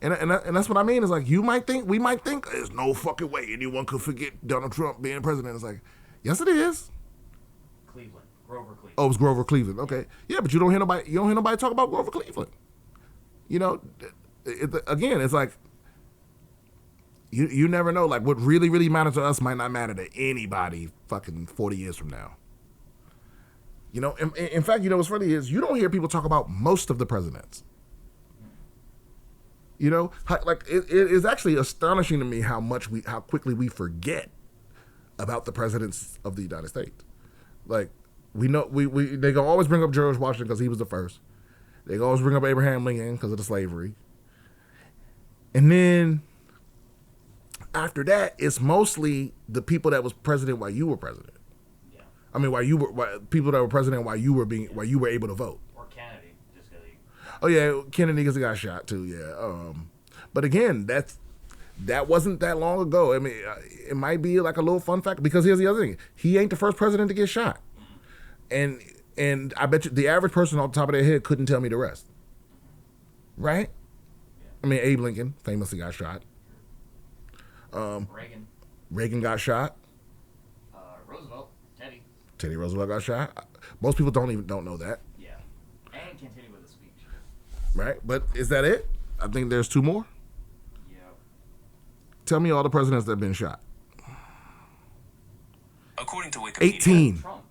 And that's what I mean. It's like, we might think there's no fucking way anyone could forget Donald Trump being president. It's like, yes, it is. Grover Cleveland. Oh, it was Grover Cleveland. Okay, yeah, but you don't hear nobody talk about Grover Cleveland. You know, again, it's like you never know. Like, what really matters to us might not matter to anybody fucking 40 years from now. You know, in fact, you know what's funny is you don't hear people talk about most of the presidents. You know, like it is actually astonishing to me how quickly we forget about the presidents of the United States. Like we know they gonna always bring up George Washington because he was the first. They gonna always bring up Abraham Lincoln because of the slavery. And then after that, it's mostly the people that was president while you were president. Yeah. I mean, people that were president while you were able to vote. Or Kennedy, just because he. Oh yeah, Kennedy because he got shot too. Yeah, but again, that wasn't that long ago. I mean, it might be like a little fun fact because here's the other thing: he ain't the first president to get shot, and I bet you the average person off the top of their head couldn't tell me the rest. Right? Yeah. I mean, Abe Lincoln famously got shot. Reagan got shot. Roosevelt, Teddy Roosevelt got shot. Most people don't know that. Yeah, and continue with the speech. Right? But is that it? I think there's 2 more. Yeah. Tell me all the presidents that have been shot. According to Wikipedia, 18. Trump.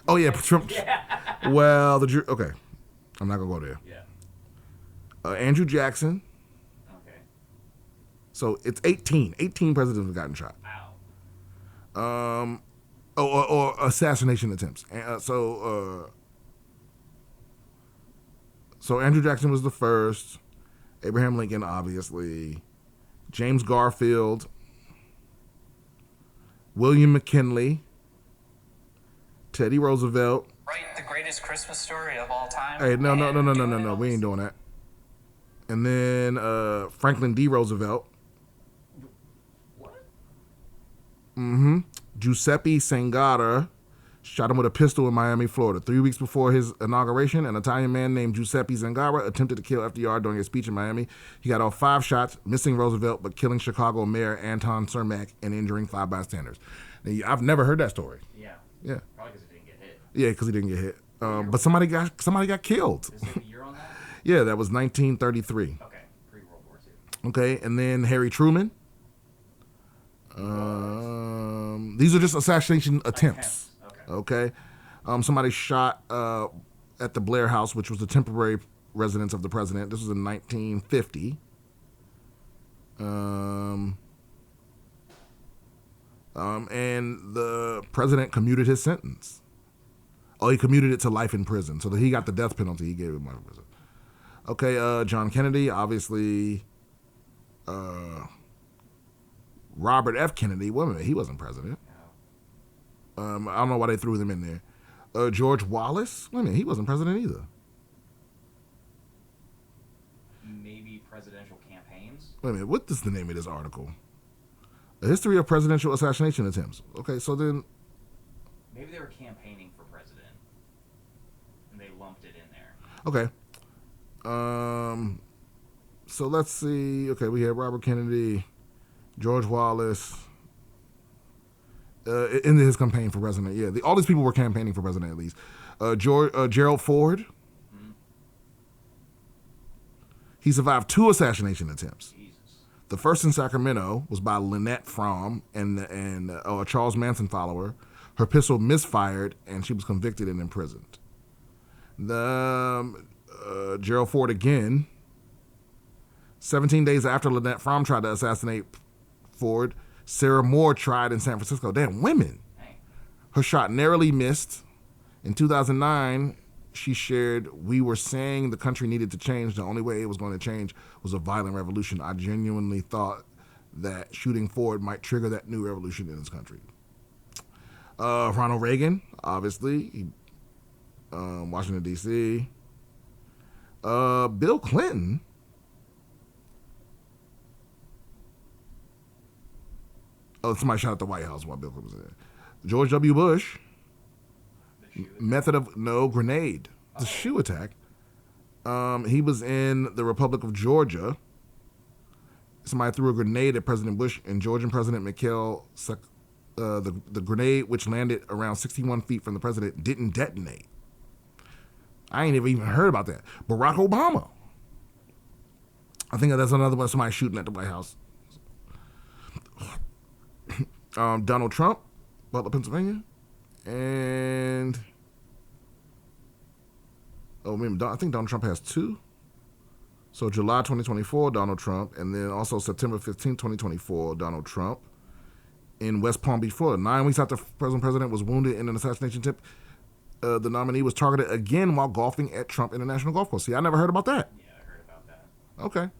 Oh yeah, Trump. Yeah. Well, okay. I'm not gonna go there. Yeah. Andrew Jackson. Okay. So it's 18. 18 presidents have gotten shot. Wow. Or assassination attempts. So Andrew Jackson was the first. Abraham Lincoln, obviously. James Garfield. William McKinley. Teddy Roosevelt. write the greatest Christmas story of all time. Hey, no. We ain't doing that. And then Franklin D. Roosevelt. What? Mm-hmm. Giuseppe Sangara shot him with a pistol in Miami, Florida. 3 weeks before his inauguration, an Italian man named Giuseppe Sangara attempted to kill FDR during a speech in Miami. He got off 5 shots, missing Roosevelt, but killing Chicago Mayor Anton Cermak and injuring 5 bystanders. Now, I've never heard that story. Yeah. Yeah. Probably because he didn't get hit. Yeah, because he didn't get hit. But somebody got killed. Is there a year on that? Yeah, that was 1933. Okay. Pre-World War II. Okay, and then Harry Truman. These are just assassination attempts. Okay. Somebody shot at the Blair House, which was the temporary residence of the president. This was in 1950. And the president commuted his sentence. Oh, he commuted it to life in prison. So that he got the death penalty. He gave him life in prison. Okay, John Kennedy, obviously. Robert F. Kennedy. Wait a minute, he wasn't president. I don't know why they threw them in there. George Wallace. Wait a minute, he wasn't president either. Maybe presidential campaigns? Wait a minute, what is the name of this article? A history of presidential assassination attempts. Okay, so then... Maybe they were campaigning for president, and they lumped it in there. Okay. So let's see. Okay, we had Robert Kennedy, George Wallace, in his campaign for president. Yeah, all these people were campaigning for president at least. Gerald Ford. Mm-hmm. He survived 2 assassination attempts. Jesus. The first in Sacramento was by Lynette Fromm and a Charles Manson follower. Her pistol misfired, and she was convicted and imprisoned. Gerald Ford again. 17 days after Lynette Fromm tried to assassinate Ford, Sarah Moore tried in San Francisco. Damn, women. Dang. Her shot narrowly missed. In 2009, she shared, "We were saying the country needed to change. The only way it was going to change was a violent revolution. I genuinely thought that shooting Ford might trigger that new revolution in this country." Ronald Reagan, obviously. Washington, D.C. Bill Clinton. Oh, somebody shot at the White House while Bill Clinton was there. George W. Bush. Grenade. The shoe attack. He was in the Republic of Georgia. Somebody threw a grenade at President Bush, and Georgian President Mikhail the grenade, which landed around 61 feet from the president, didn't detonate. I ain't even heard about that. Barack Obama. I think that's another one, somebody shooting at the White House. Donald Trump, Butler, Pennsylvania. And Oh, I think Donald Trump has 2. So July 2024, Donald Trump, and then also September 15, 2024, Donald Trump in West Palm Beach, Florida. 9 weeks after president was wounded in an assassination attempt, the nominee was targeted again while golfing at Trump International Golf Course. See, I never heard about that. Yeah, I heard about that. Okay.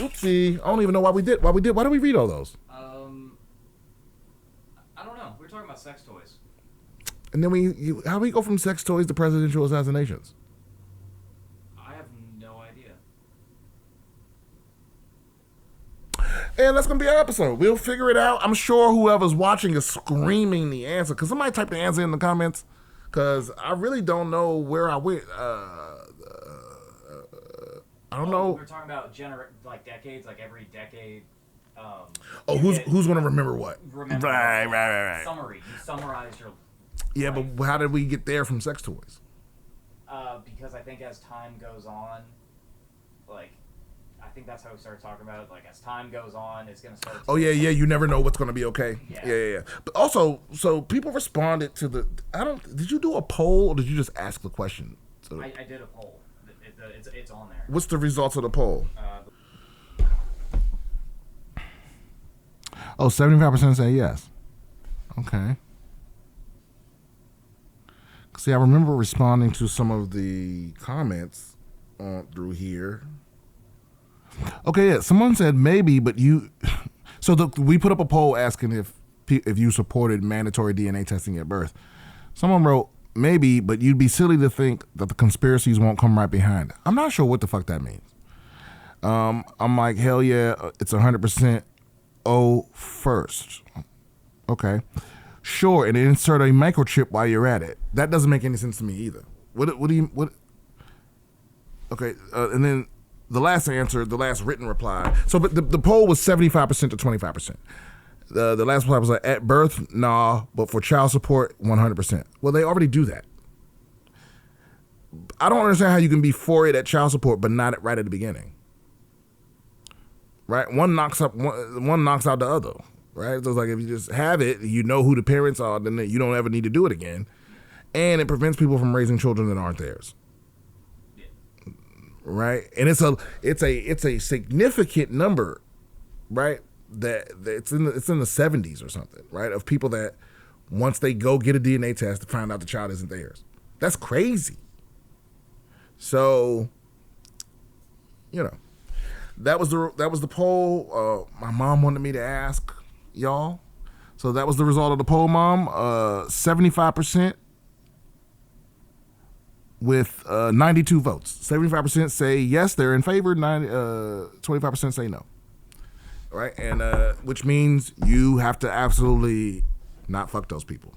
Oopsie. I don't even know why we did. Why did we read all those? I don't know. We were talking about sex toys. And then how do we go from sex toys to presidential assassinations? I have no idea. And that's going to be our episode. We'll figure it out. I'm sure whoever's watching is screaming the answer. Because somebody type the answer in the comments. Because I really don't know where I went. I don't know. We're talking about decades, like every decade. Who's going to remember what? Right. Summary. You summarize your... Yeah, life. but how did we get there from sex toys? Because I think as time goes on, I think that's how we started talking about it. Like, as time goes on, it's going to start... Oh, yeah, you never know what's going to be okay. Yeah. Yeah. But also, so people responded to the... Did you do a poll, or did you just ask the question? So, I did a poll. It's on there. what's the results of the poll? 75% say yes. Okay. See, I remember responding to some of the comments through here. Okay, yeah. Someone said maybe, but you... So we put up a poll asking if you supported mandatory DNA testing at birth. Someone wrote, maybe, but you'd be silly to think that the conspiracies won't come right behind. I'm not sure what the fuck that means. I'm like, hell yeah, it's 100% first. Okay. Sure, and insert a microchip while you're at it. That doesn't make any sense to me either. What do you... Okay, and then the last answer, the last written reply. So, but the poll was 75% to 25%. The last reply was like, at birth, nah, but for child support, 100%. Well, they already do that. I don't understand how you can be for it at child support, but not right at the beginning. Right? One knocks out the other. Right? So it's like, if you just have it, you know who the parents are, then you don't ever need to do it again. And it prevents people from raising children that aren't theirs. Yeah. Right? And it's a significant number, right? That it's in the 70s or something, right? Of people that once they go get a DNA test to find out the child isn't theirs. That's crazy. So, that was the poll. My mom wanted me to ask y'all. So that was the result of the poll, Mom. 75% with 92 votes. 75% say yes, they're in favor. 25% say no. Right? And which means you have to absolutely not fuck those people.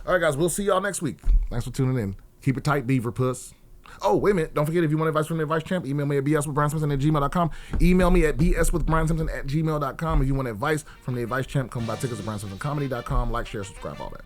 All right, guys, we'll see y'all next week. Thanks for tuning in. Keep it tight, beaver puss. Oh, wait a minute. Don't forget, if you want advice from the advice champ, email me at bswithbriansimpson@gmail.com. Email me at bswithbriansimpson@gmail.com. If you want advice from the advice champ, come buy tickets at briansimpsoncomedy.com. Like, share, subscribe, all that.